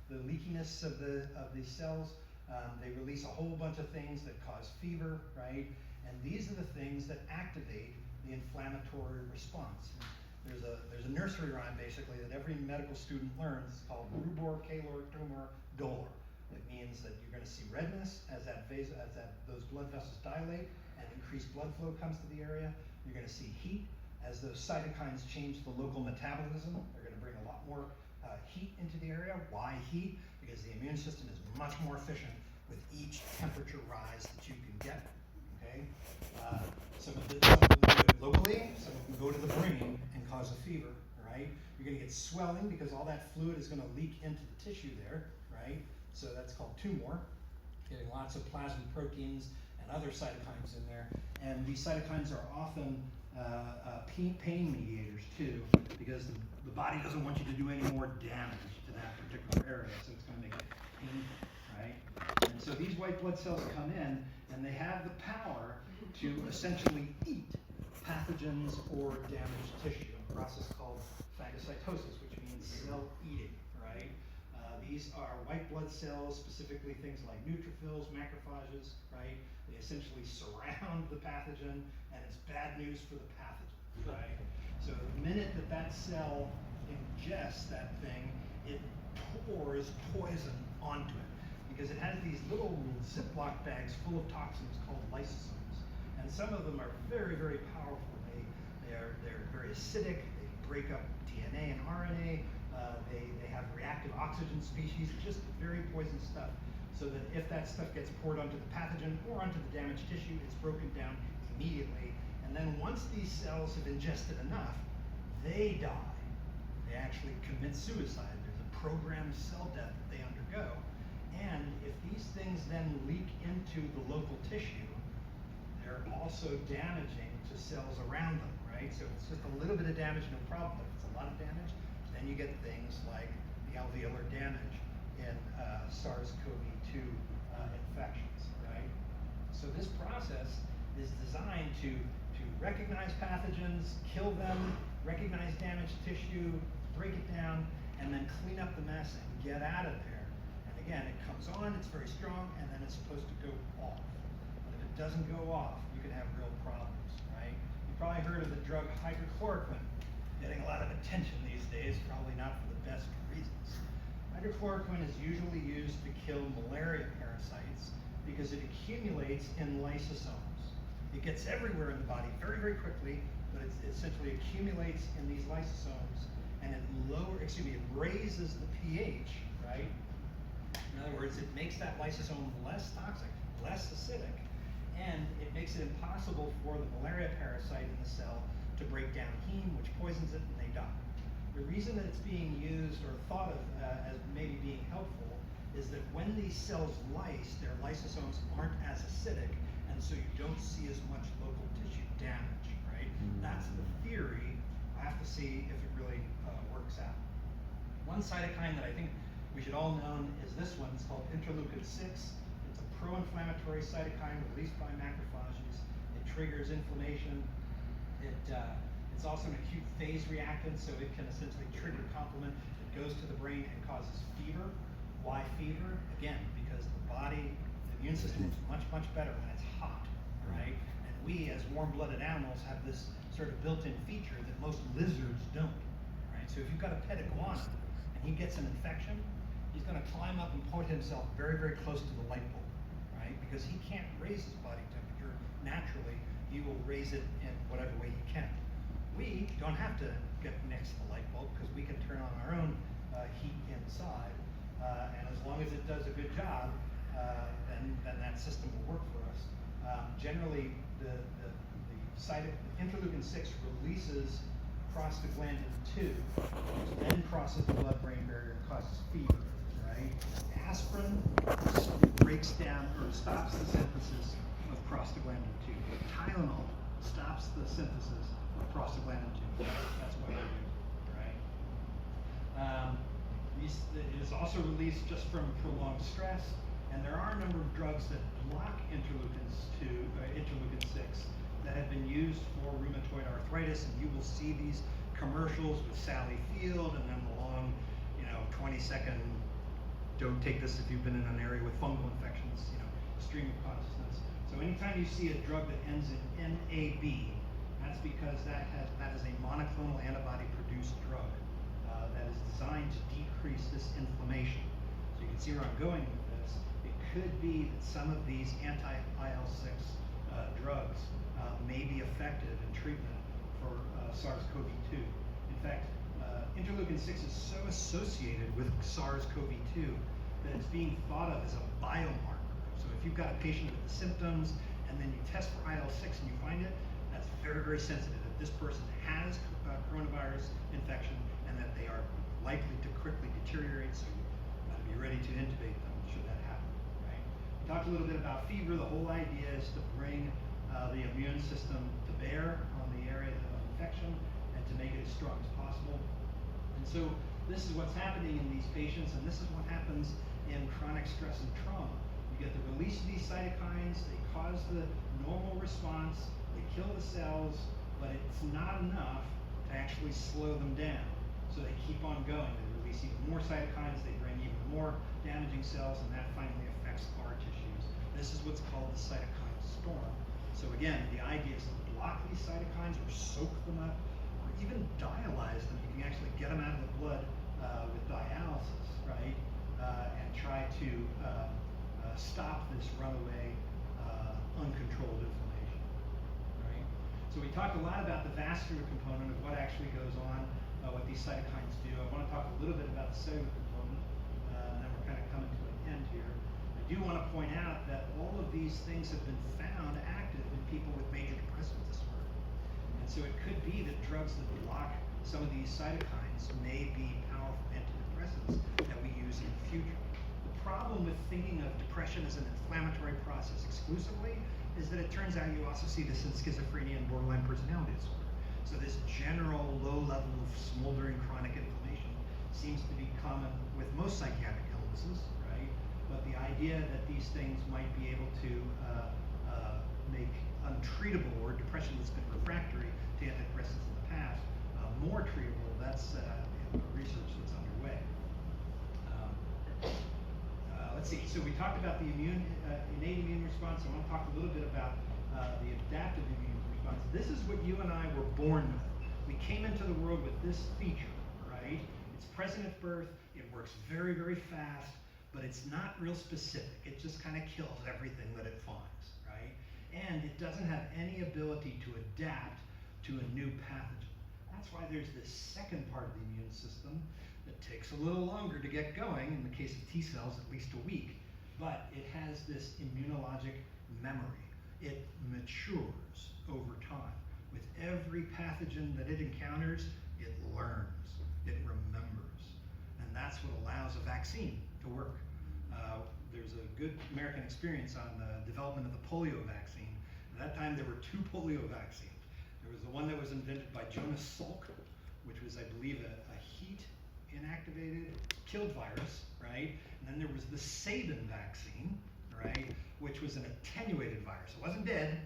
the leakiness of these cells. They release a whole bunch of things that cause fever, right? And these are the things that activate the inflammatory response. There's a nursery rhyme basically that every medical student learns. It's called rubor, calor, tumor, dolor. It means that you're going to see redness as those blood vessels dilate and increased blood flow comes to the area. You're going to see heat as those cytokines change the local metabolism. They're going to bring a lot more heat into the area. Why heat? Because the immune system is much more efficient with each temperature rise that you can get. Okay, some of them do it locally. Some of them go to the brain and cause a fever. Right? You're going to get swelling because all that fluid is going to leak into the tissue there. Right? So that's called tumor. Getting lots of plasma proteins and other cytokines in there. And these cytokines are often pain mediators too, because the body doesn't want you to do any more damage to that particular area, so it's going to make it painful, right? And so these white blood cells come in, and they have the power to essentially eat pathogens or damaged tissue, a process called phagocytosis, which means cell eating, right? These are white blood cells, specifically things like neutrophils, macrophages, right? They essentially surround the pathogen, and it's bad news for the pathogen, right? So the minute that cell ingests that thing, it pours poison onto it, because it has these little Ziploc bags full of toxins called lysosomes. And some of them are very, very powerful. They're very acidic, they break up DNA and RNA, they have reactive oxygen species, just very poisonous stuff. So that if that stuff gets poured onto the pathogen or onto the damaged tissue, it's broken down immediately. And then once these cells have ingested enough, they die. They actually commit suicide. There's a programmed cell death that they undergo. And if these things then leak into the local tissue, they're also damaging to cells around them, right? So if it's just a little bit of damage, no problem. But if it's a lot of damage, then you get things like the alveolar damage in SARS-CoV-2 infections, right? So this process is designed to recognize pathogens, kill them, recognize damaged tissue, break it down, and then clean up the mess and get out of there. And again, it comes on, it's very strong, and then it's supposed to go off. But if it doesn't go off, you can have real problems, right? You've probably heard of the drug hydrochloroquine getting a lot of attention these days, probably not for the best reasons. Hydrochloroquine is usually used to kill malaria parasites because it accumulates in lysosomes. It gets everywhere in the body very, very quickly, but it essentially accumulates in these lysosomes, and it raises the pH, right? In other words, it makes that lysosome less toxic, less acidic, and it makes it impossible for the malaria parasite in the cell to break down heme, which poisons it, and they die. The reason that it's being used or thought of as maybe being helpful is that when these cells lyse, their lysosomes aren't as acidic, and so you don't see as much local tissue damage, right? That's the theory. I have to see if it really works out. One cytokine that I think we should all know is this one. It's called interleukin 6. It's a pro-inflammatory cytokine released by macrophages. It triggers inflammation. It's also an acute phase reactant, so it can essentially trigger complement. It goes to the brain and causes fever. Why fever? Again, because the body, the immune system is much, much better when it's hot, right? And we, as warm-blooded animals, have this sort of built-in feature that most lizards don't, right? So if you've got a pet iguana and he gets an infection, he's going to climb up and put himself very, very close to the light bulb, right? Because he can't raise his body temperature naturally. He will raise it in whatever way he can. We don't have to get next to the light bulb because we can turn on our own heat inside. And as long as it does a good job, then that system will work for us. Generally, the interleukin 6 releases prostaglandin 2, which then crosses the blood-brain barrier and causes fever, right? Aspirin breaks down or stops the synthesis of prostaglandin 2. Tylenol stops the synthesis of prostaglandin 2. That's why they're used, right? It is also released just from prolonged stress, and there are a number of drugs that block interleukin 6 that have been used for rheumatoid arthritis, and you will see these commercials with Sally Field and then the long, 20-second, don't take this if you've been in an area with fungal infections, stream of consciousness. So anytime you see a drug that ends in NAB, that's because that is a monoclonal antibody produced drug that is designed to decrease this inflammation. So you can see where I'm going with this. It could be that some of these anti-IL-6 drugs may be effective in treatment for SARS-CoV-2. In fact, interleukin 6 is so associated with SARS-CoV-2 that it's being thought of as a biomarker. So if you've got a patient with the symptoms and then you test for IL-6 and you find it, that's very, very sensitive that this person has coronavirus infection and that they are likely to quickly deteriorate, so you got to be ready to intubate them should that happen, right? We talked a little bit about fever. The whole idea is to bring the immune system to bear on the area of infection and to make it as strong as possible. And so this is what's happening in these patients, and this is what happens in chronic stress and trauma. You get the release of these cytokines, they cause the normal response, they kill the cells, but it's not enough to actually slow them down. So they keep on going. They release even more cytokines, they bring even more damaging cells, and that finally affects our tissues. This is what's called the cytokine storm. So again, the idea is to block these cytokines or soak them up or even dialyze them. You can actually get them out of the blood with dialysis, right? And try to stop this runaway uncontrolled inflammation, right? So we talked a lot about the vascular component of what actually goes on, what these cytokines do. I want to talk a little bit about the cellular component, and then we're kind of coming to an end here. I do want to point out that all of these things have been found active in people with major depressive disorder. And so it could be that drugs that block some of these cytokines may be powerful antidepressants that we use in the future. The problem with thinking of depression as an inflammatory process exclusively is that it turns out you also see this in schizophrenia and borderline personality disorder. So this general low level of smoldering chronic inflammation seems to be common with most psychiatric illnesses, right? But the idea that these things might be able to make untreatable, or depression that's been refractory to antidepressants in the past, more treatable, that's research that's underway. Let's see, so we talked about the innate immune response. I want to talk a little bit about the adaptive immune response. This is what you and I were born with. We came into the world with this feature, right? It's present at birth, it works very, very fast, but it's not real specific. It just kind of kills everything that it finds, right? And it doesn't have any ability to adapt to a new pathogen. That's why there's this second part of the immune system that takes a little longer to get going, in the case of T cells, at least a week, but it has this immunologic memory. It matures over time. With every pathogen that it encounters, it learns, it remembers. And that's what allows a vaccine to work. There's a good American experience on the development of the polio vaccine. At that time, there were 2 polio vaccines. There was the one that was invented by Jonas Salk, which was, I believe, a heat inactivated, killed virus, right? And then there was the Sabin vaccine, right, which was an attenuated virus. It wasn't dead,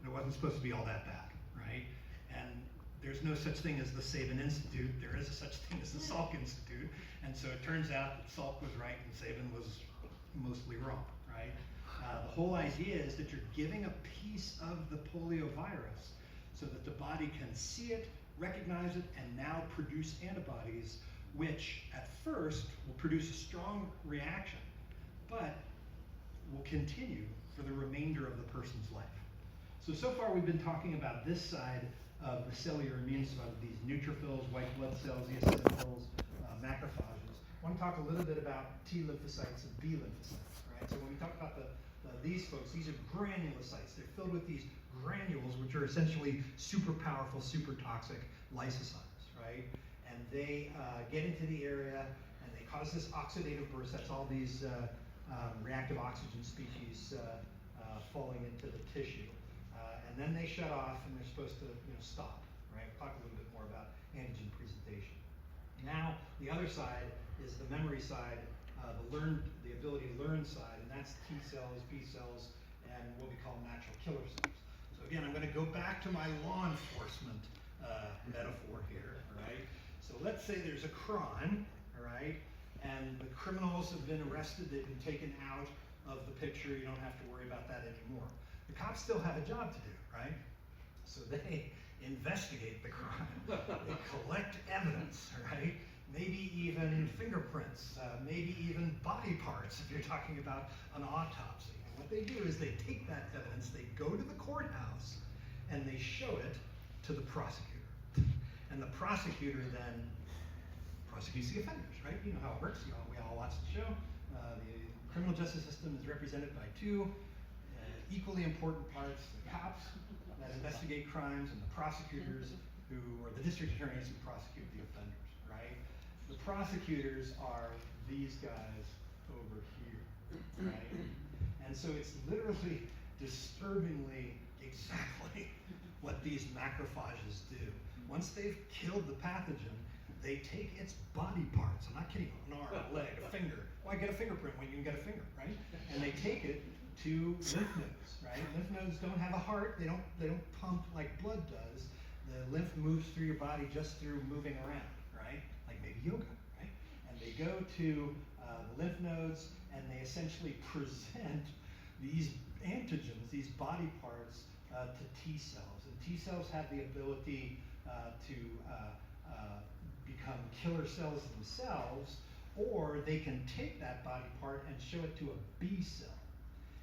but it wasn't supposed to be all that bad, right? And there's no such thing as the Sabin Institute. There is a such thing as the Salk Institute. And so it turns out that Salk was right and Sabin was mostly wrong, right? The whole idea is that you're giving a piece of the polio virus so that the body can see it, recognize it, and now produce antibodies, which at first will produce a strong reaction, but will continue for the remainder of the person's life. So far we've been talking about this side of the cellular immune system, these neutrophils, white blood cells, eosinophils, macrophages. I want to talk a little bit about T lymphocytes and B lymphocytes, right? So when we talk about these folks, these are granulocytes. They're filled with these granules, which are essentially super powerful, super toxic lysozymes, right? And they get into the area and they cause this oxidative burst. That's all these reactive oxygen species falling into the tissue. And then they shut off and they're supposed to stop, right? We'll talk a little bit more about antigen presentation. Now, the other side is the memory side, the ability to learn side, and that's T cells, B cells, and what we call natural killer cells. So again, I'm going to go back to my law enforcement metaphor here, all right? So let's say there's a crime, all right, and the criminals have been arrested, they've been taken out of the picture, you don't have to worry about that anymore. The cops still have a job to do, right? So they investigate the crime, they collect evidence, right? Maybe even fingerprints, maybe even body parts if you're talking about an autopsy. And what they do is they take that evidence, they go to the courthouse, and they show it to the prosecutor. And the prosecutor then prosecutes the offenders, right? You know how it works, we all watch the show. The criminal justice system is represented by two equally important parts, the cops that investigate crimes and the prosecutors or the district attorneys who prosecute the offenders, right? The prosecutors are these guys over here, right? And so it's literally disturbingly exactly what these macrophages do. Once they've killed the pathogen, they take its body parts, I'm not kidding, an arm, a leg, a finger. Why get a fingerprint when you can get a finger, right? And they take it to lymph nodes, right? Lymph nodes don't have a heart, they don't pump like blood does. The lymph moves through your body just through moving around, right? Like maybe yoga, right? And they go to the lymph nodes and they essentially present these antigens, these body parts, to T cells. And T cells have the ability to become killer cells themselves, or they can take that body part and show it to a B cell.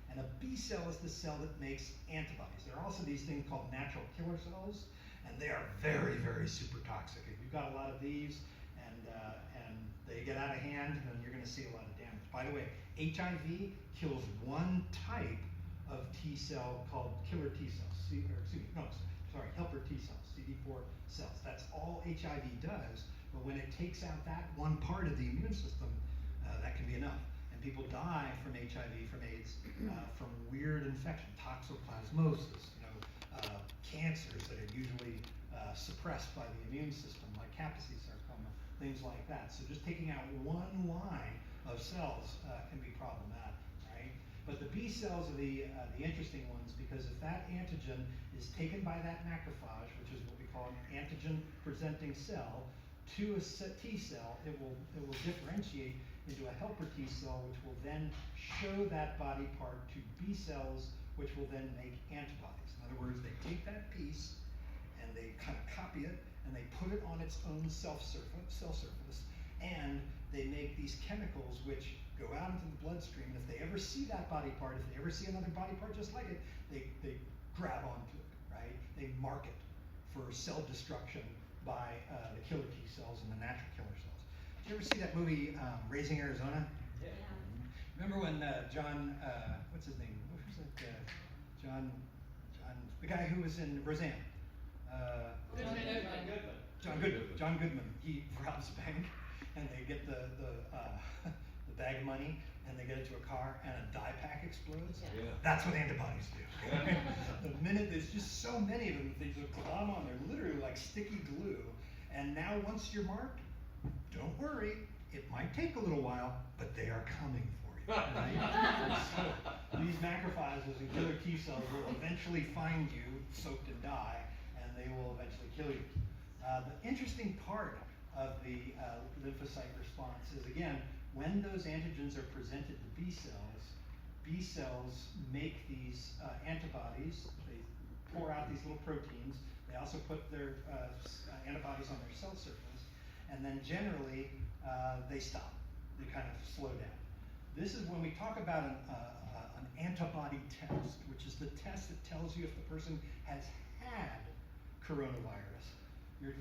And a B cell is the cell that makes antibodies. There are also these things called natural killer cells, and they are very, very super toxic. If you've got a lot of these and they get out of hand, then you're going to see a lot of damage. By the way, HIV kills one type of T cell called killer T cells, helper T cells, CD4 cells. That's all HIV does, but when it takes out that one part of the immune system, that can be enough. And people die from HIV, from AIDS, from weird infection, toxoplasmosis, cancers that are usually suppressed by the immune system, like Kaposi sarcoma, things like that. So just taking out one line of cells can be problematic, right? But the B cells are the interesting ones, because if that antigen is taken by that macrophage, which is what we call an antigen-presenting cell, to a T cell, it will differentiate into a helper T cell, which will then show that body part to B cells, which will then make antibodies. In other words, they take that piece and they kind of copy it and they put it on its own cell surface, and they make these chemicals which go out into the bloodstream. And if they ever see that body part, if they ever see another body part just like it, they grab onto it, right? They mark it for cell destruction by the killer T cells and the natural killer cells. Did you ever see that movie, Raising Arizona? Yeah. Remember when John, what's his name? What was that? John, the guy who was in Roseanne. John Goodman. He robs a bank, and they get the bag of money, and they get into a car, and a dye pack explodes. Yeah. That's what antibodies do. The minute there's just so many of them, they just glom on. They're literally like sticky glue. And now, once you're marked, don't worry. It might take a little while, but they are coming for you. Right? So these macrophages and killer T cells will eventually find you soaked in dye, and they will eventually kill you. The interesting part of the lymphocyte response is, again, when those antigens are presented to B cells make these antibodies. They pour out these little proteins. They also put their antibodies on their cell surface, and then generally they stop. They kind of slow down. This is when we talk about an antibody test, which is the test that tells you if the person has had coronavirus. You're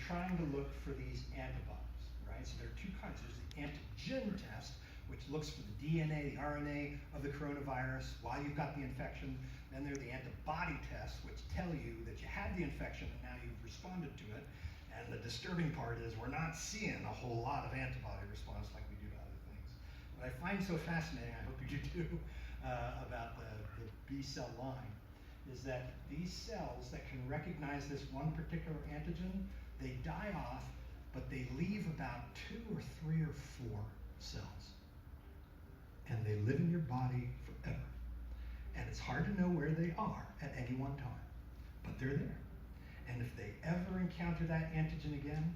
trying to look for these antibodies, right? So there are two kinds. There's the antigen test, which looks for the DNA, the RNA of the coronavirus while you've got the infection. Then there's the antibody tests, which tell you that you had the infection and now you've responded to it. And the disturbing part is we're not seeing a whole lot of antibody response like we do to other things. What I find so fascinating, I hope you do too, about the B cell line is that these cells that can recognize this one particular antigen, they die off, but they leave about 2 or 3 or 4 cells. And they live in your body forever. And it's hard to know where they are at any one time, but they're there. And if they ever encounter that antigen again,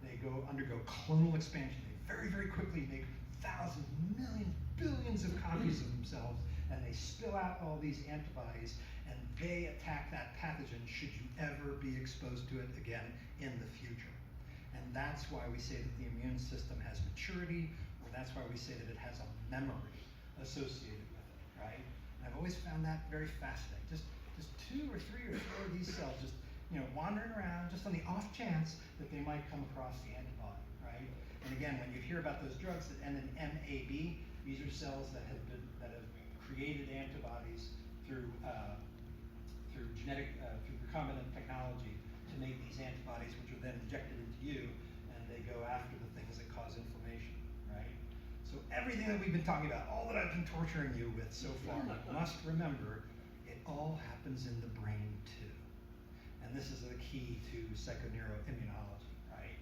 they undergo clonal expansion. They very, very quickly make thousands, millions, billions of copies of themselves, and they spill out all these antibodies, and they attack that pathogen should you ever be exposed to it again in the future. And that's why we say that the immune system has maturity, or that's why we say that it has a memory associated with it, right? And I've always found that very fascinating. Just 2 or 3 or 4 of these cells just wandering around just on the off chance that they might come across the antibody, right? And again, when you hear about those drugs that end in MAB, these are cells that have created antibodies through recombinant technology to make these antibodies, which are then injected into you, and they go after the things that cause inflammation, right? So everything that we've been talking about, all that I've been torturing you with so far, you must remember, it all happens in the brain too. And this is the key to psychoneuroimmunology, right?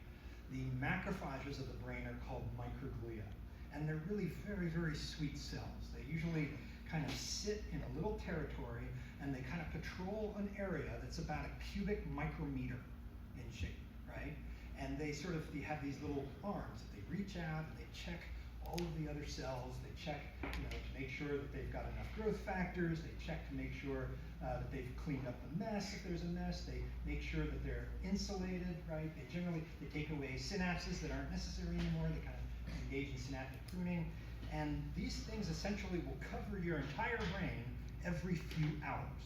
The macrophages of the brain are called microglia, and they're really very, very sweet cells. They usually kind of sit in a little territory, and they kind of patrol an area that's about a cubic micrometer in shape, right? And they have these little arms that they reach out and they check all of the other cells. They check, to make sure that they've got enough growth factors. They check to make sure that they've cleaned up the mess if there's a mess. They make sure that they're insulated, right? They take away synapses that aren't necessary anymore. They kind of engage in synaptic pruning. And these things essentially will cover your entire brain every few hours.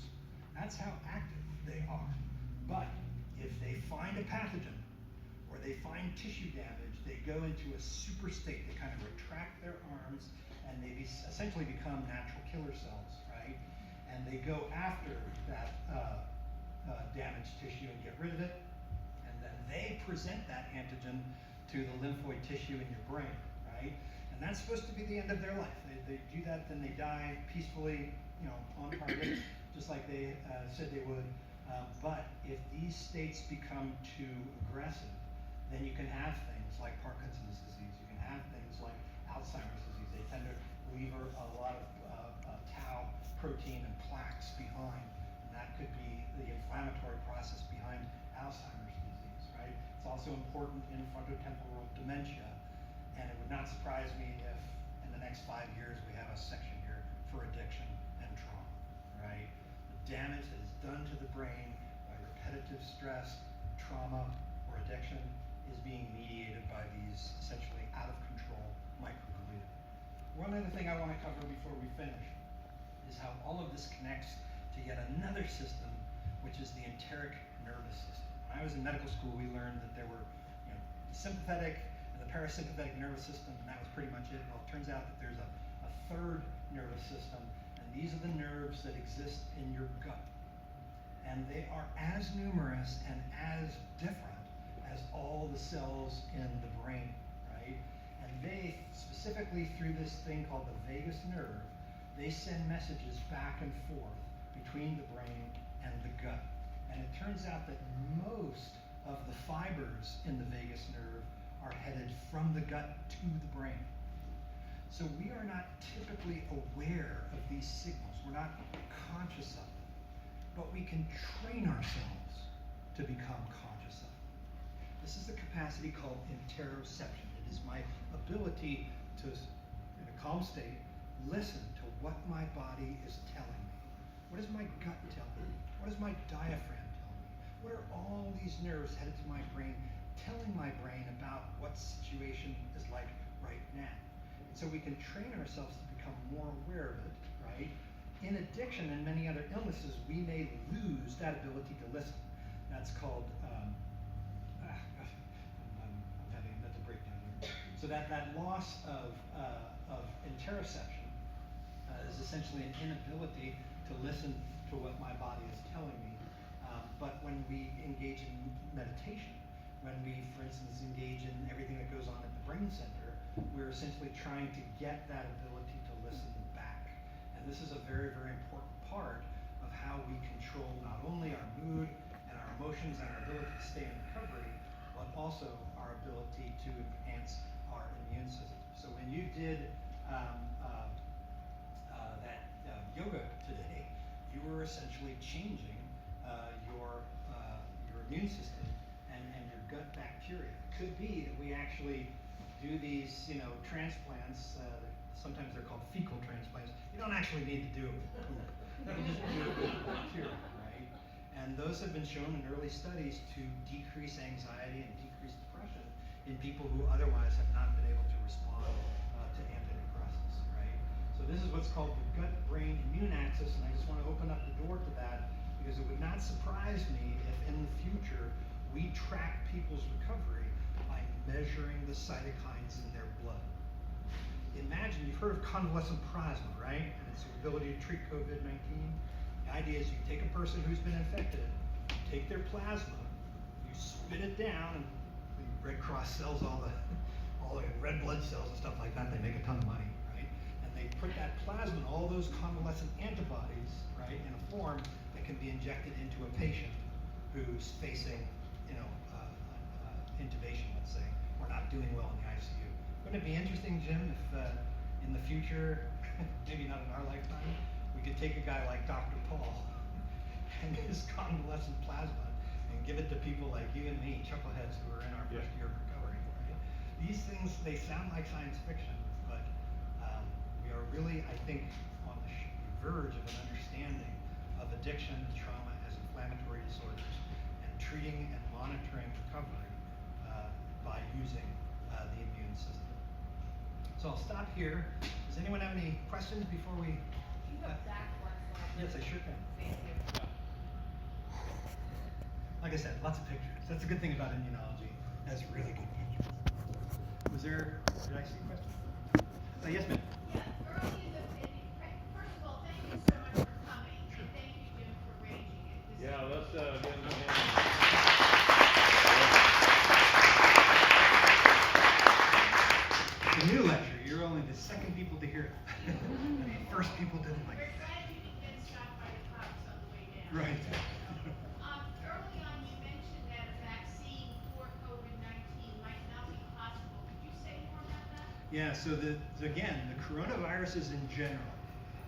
That's how active they are. But if they find a pathogen or they find tissue damage, they go into a super state. They kind of retract their arms and they essentially become natural killer cells, right? And they go after that damaged tissue and get rid of it. And then they present that antigen to the lymphoid tissue in your brain, right? And that's supposed to be the end of their life. They do that, then they die peacefully, on target, just like they said they would. But if these states become too aggressive, then you can have things like Parkinson's disease. You can have things like Alzheimer's disease. They tend to leave a lot of tau protein and plaques behind. And that could be the inflammatory process behind Alzheimer's disease, right? It's also important in frontotemporal dementia. And it would not surprise me if in the next 5 years we have a section here for addiction and trauma, right? The damage that is done to the brain by repetitive stress, trauma, or addiction is being mediated by these essentially out of control microglia. One other thing I want to cover before we finish is how all of this connects to yet another system, which is the enteric nervous system. When I was in medical school, we learned that there were the sympathetic and the parasympathetic nervous system, and that was pretty much it. Well, it turns out that there's a third nervous system, and these are the nerves that exist in your gut. And they are as numerous and as different as all the cells in the brain, right? And they, specifically through this thing called the vagus nerve, they send messages back and forth between the brain and the gut. And it turns out that most of the fibers in the vagus nerve are headed from the gut to the brain. So we are not typically aware of these signals. We're not conscious of them. But we can train ourselves to become conscious of them. This is the capacity called interoception. It is my ability to, in a calm state, listen to what my body is telling me. What does my gut tell me? What does my diaphragm tell me? What are all these nerves headed to my brain telling my brain about what situation is like right now? And so we can train ourselves to become more aware of it, right? In addiction and many other illnesses, we may lose that ability to listen. That's called, I'm having a mental breakdown So that loss of interoception is essentially an inability to listen to what my body is telling me. But when we engage in meditation, when we, for instance, engage in everything that goes on at the brain center, we're essentially trying to get that ability to listen back. And this is a very, very important part of how we control not only our mood and our emotions and our ability to stay in recovery, but also our ability to enhance our immune system. So when you did that yoga today, you were essentially changing your immune system and your gut bacteria. It could be that we actually do these, transplants. Sometimes they're called fecal transplants. You don't actually need to do it with poop. You can just do it with bacteria, right? And those have been shown in early studies to decrease anxiety and decrease depression in people who otherwise have not been able to respond to antidepressants, right? So this is what's called the gut-brain immune axis, and I just want to open up the door to that because it would not surprise me if in the future we track people's recovery by measuring the cytokines in their blood. Imagine, you've heard of convalescent plasma, right? And it's the ability to treat COVID-19. The idea is you take a person who's been infected, you take their plasma, you spit it down, and the Red Cross sells all the red blood cells and stuff like that. They make a ton of money, right? And they put that plasma and all those convalescent antibodies, right, in a form that can be injected into a patient who's facing, intubation, let's say, or not doing well in the ICU. Wouldn't it be interesting, Jim, if in the future, maybe not in our lifetime, we could take a guy like Dr. Paul and his convalescent plasma and give it to people like you and me, chuckleheads who are in our first year of recovery, right? These things, they sound like science fiction, but we are really, I think, on the verge of an understanding of addiction, trauma as inflammatory disorders, and treating and monitoring recovery by using the immune system. So I'll stop here. Does anyone have any questions before we? You go back one slide. Yes, I sure can. Thank you. Like I said, lots of pictures. That's a good thing about immunology. It has really good pictures. Did I see a question? Yes, ma'am. Yeah, early in the meeting, first of all, thank you so much for coming, and thank you, Jim, for arranging it. Yeah, let's get him a hand. It's a new lecture. You're only the second people to hear it. The first people didn't like We're it. glad you didn't get stopped by the cops on the way down. Right. Early on, you mentioned that a vaccine for COVID-19 might not be possible. Could you say more about that? Yeah, so again, the coronaviruses in general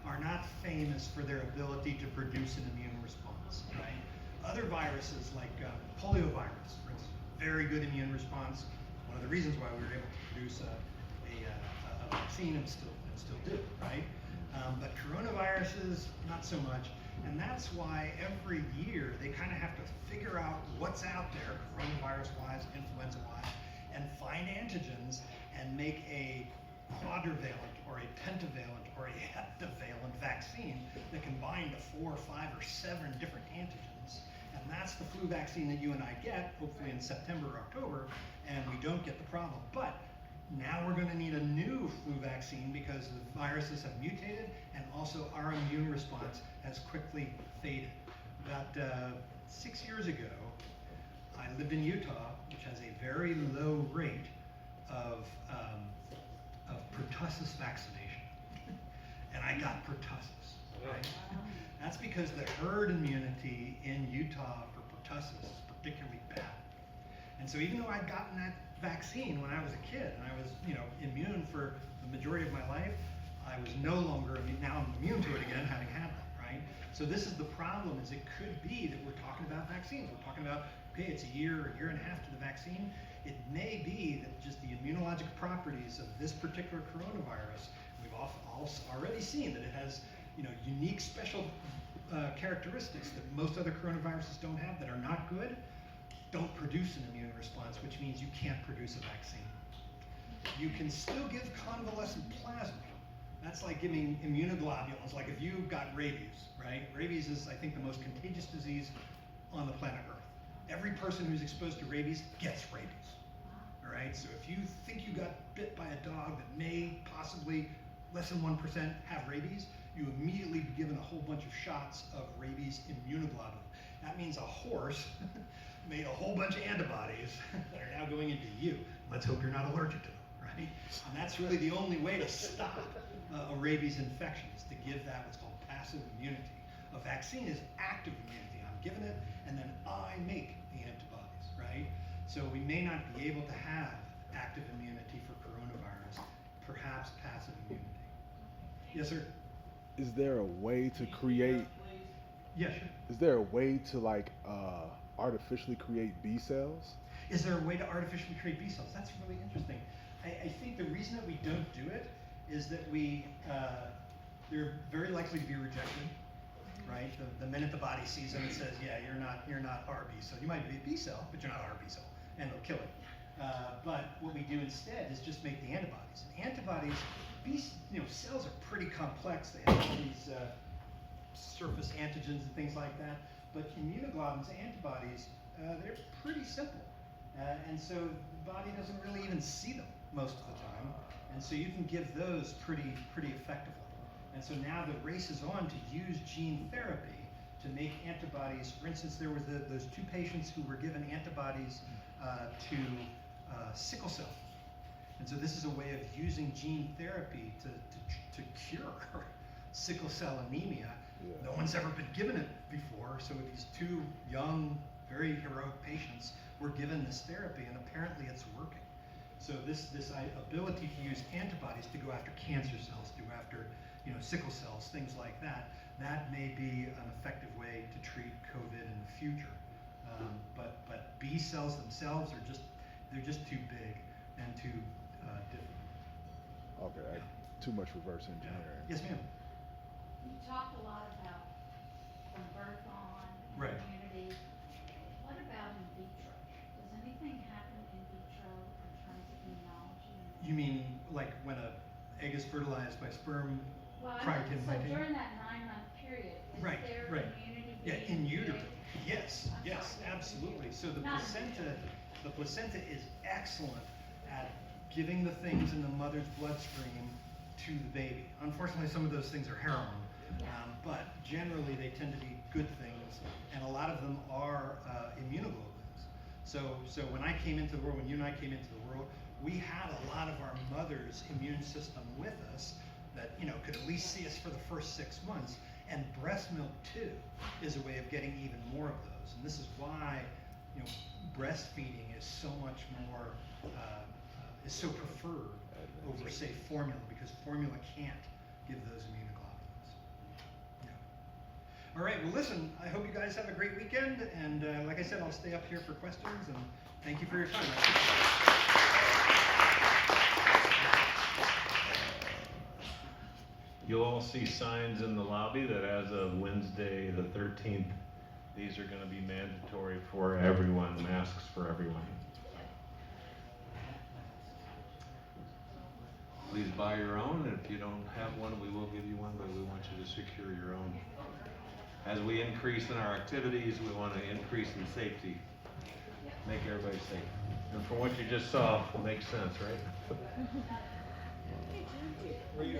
are not famous for their ability to produce an immune response, right? Other viruses like poliovirus, for instance, very good immune response. One of the reasons why we were able to produce a vaccine and still do, right? But coronaviruses, not so much. And that's why every year they kind of have to figure out what's out there, coronavirus-wise, influenza-wise, and find antigens and make a quadrivalent or a pentavalent or a heptavalent vaccine that can bind to 4, 5, or 7 different antigens. And that's the flu vaccine that you and I get, hopefully in September or October, and we don't get the problem. But now we're going to need a new flu vaccine because the viruses have mutated and also our immune response has quickly faded. About 6 years ago, I lived in Utah, which has a very low rate of pertussis vaccination. And I got pertussis, right? That's because the herd immunity in Utah for pertussis is particularly bad. And so even though I'd gotten that vaccine when I was a kid, and I was, immune for the majority of my life, I was no longer immune. Now I'm immune to it again, having had that, right? So this is the problem, is it could be that we're talking about vaccines. We're talking about, okay, it's a year and a half to the vaccine. It may be that just the immunologic properties of this particular coronavirus, we've already seen that it has, unique special characteristics that most other coronaviruses don't have, that are not good, don't produce an immune response, which means you can't produce a vaccine. You can still give convalescent plasma. That's like giving immunoglobulins, like if you got rabies, right? Rabies is, I think, the most contagious disease on the planet Earth. Every person who's exposed to rabies gets rabies. all right? So if you think you got bit by a dog that may possibly, less than 1% have rabies, you immediately be given a whole bunch of shots of rabies immunoglobulin. That means a horse made a whole bunch of antibodies that are now going into you. Let's hope you're not allergic to them, right? And that's really the only way to stop a rabies infection, is to give that what's called passive immunity. A vaccine is active immunity. I'm giving it, and then I make the antibodies, right? So we may not be able to have active immunity for coronavirus, perhaps passive immunity. Yes, sir? Is there a way to create? Yeah, sure. Is there a way to like artificially create B cells? Is there a way to artificially create B cells? That's really interesting. I think the reason that we don't do it is that they're very likely to be rejected, right? The minute the body sees them, it says, yeah, you're not our B cell. You might be a B cell, but you're not our B cell, and they'll kill it. But what we do instead is just make the antibodies. And antibodies, cells are pretty complex. They have all these surface antigens and things like that. But immunoglobulins, antibodies, they're pretty simple. And so the body doesn't really even see them most of the time. And so you can give those pretty effectively. And so now the race is on to use gene therapy to make antibodies. For instance, there was those 2 patients who were given antibodies to sickle cell. And so this is a way of using gene therapy to cure sickle cell anemia. Yeah. No one's ever been given it before, so these 2 young, very heroic patients were given this therapy, and apparently it's working. So this ability to use antibodies to go after cancer cells, to go after sickle cells, things like that, that may be an effective way to treat COVID in the future. But B cells themselves they're just too big and too difficult. Okay, too much reverse engineering. Yes, ma'am. You talk a lot about from birth on, Right. immunity. What about in vitro? Does anything happen in vitro in terms of immunology? You mean like when an egg is fertilized by sperm Well, prior to so implantation? during that 9-month period, is Right, there right. immunity Yeah, being in utero. created? Yes, I'm yes, sorry, absolutely. So the Not in placenta is excellent at giving the things in the mother's bloodstream to the baby. Unfortunately, some of those things are heroin, but generally they tend to be good things, and a lot of them are immunoglobulins. So when I came into the world, when you and I came into the world, we had a lot of our mother's immune system with us that could at least see us for the first 6 months. And breast milk too is a way of getting even more of those. And this is why breastfeeding is so much more is so preferred over, say, formula, because formula can't give those immunoglobulins. Yeah. All right. Well, listen. I hope you guys have a great weekend. And like I said, I'll stay up here for questions. And thank you for your time. You'll all see signs in the lobby that as of Wednesday, the 13th, these are gonna be mandatory for everyone, masks for everyone. Please buy your own, and if you don't have one, we will give you one, but we want you to secure your own. As we increase in our activities, we wanna increase in safety, make everybody safe. And from what you just saw, it makes sense, right? Were you?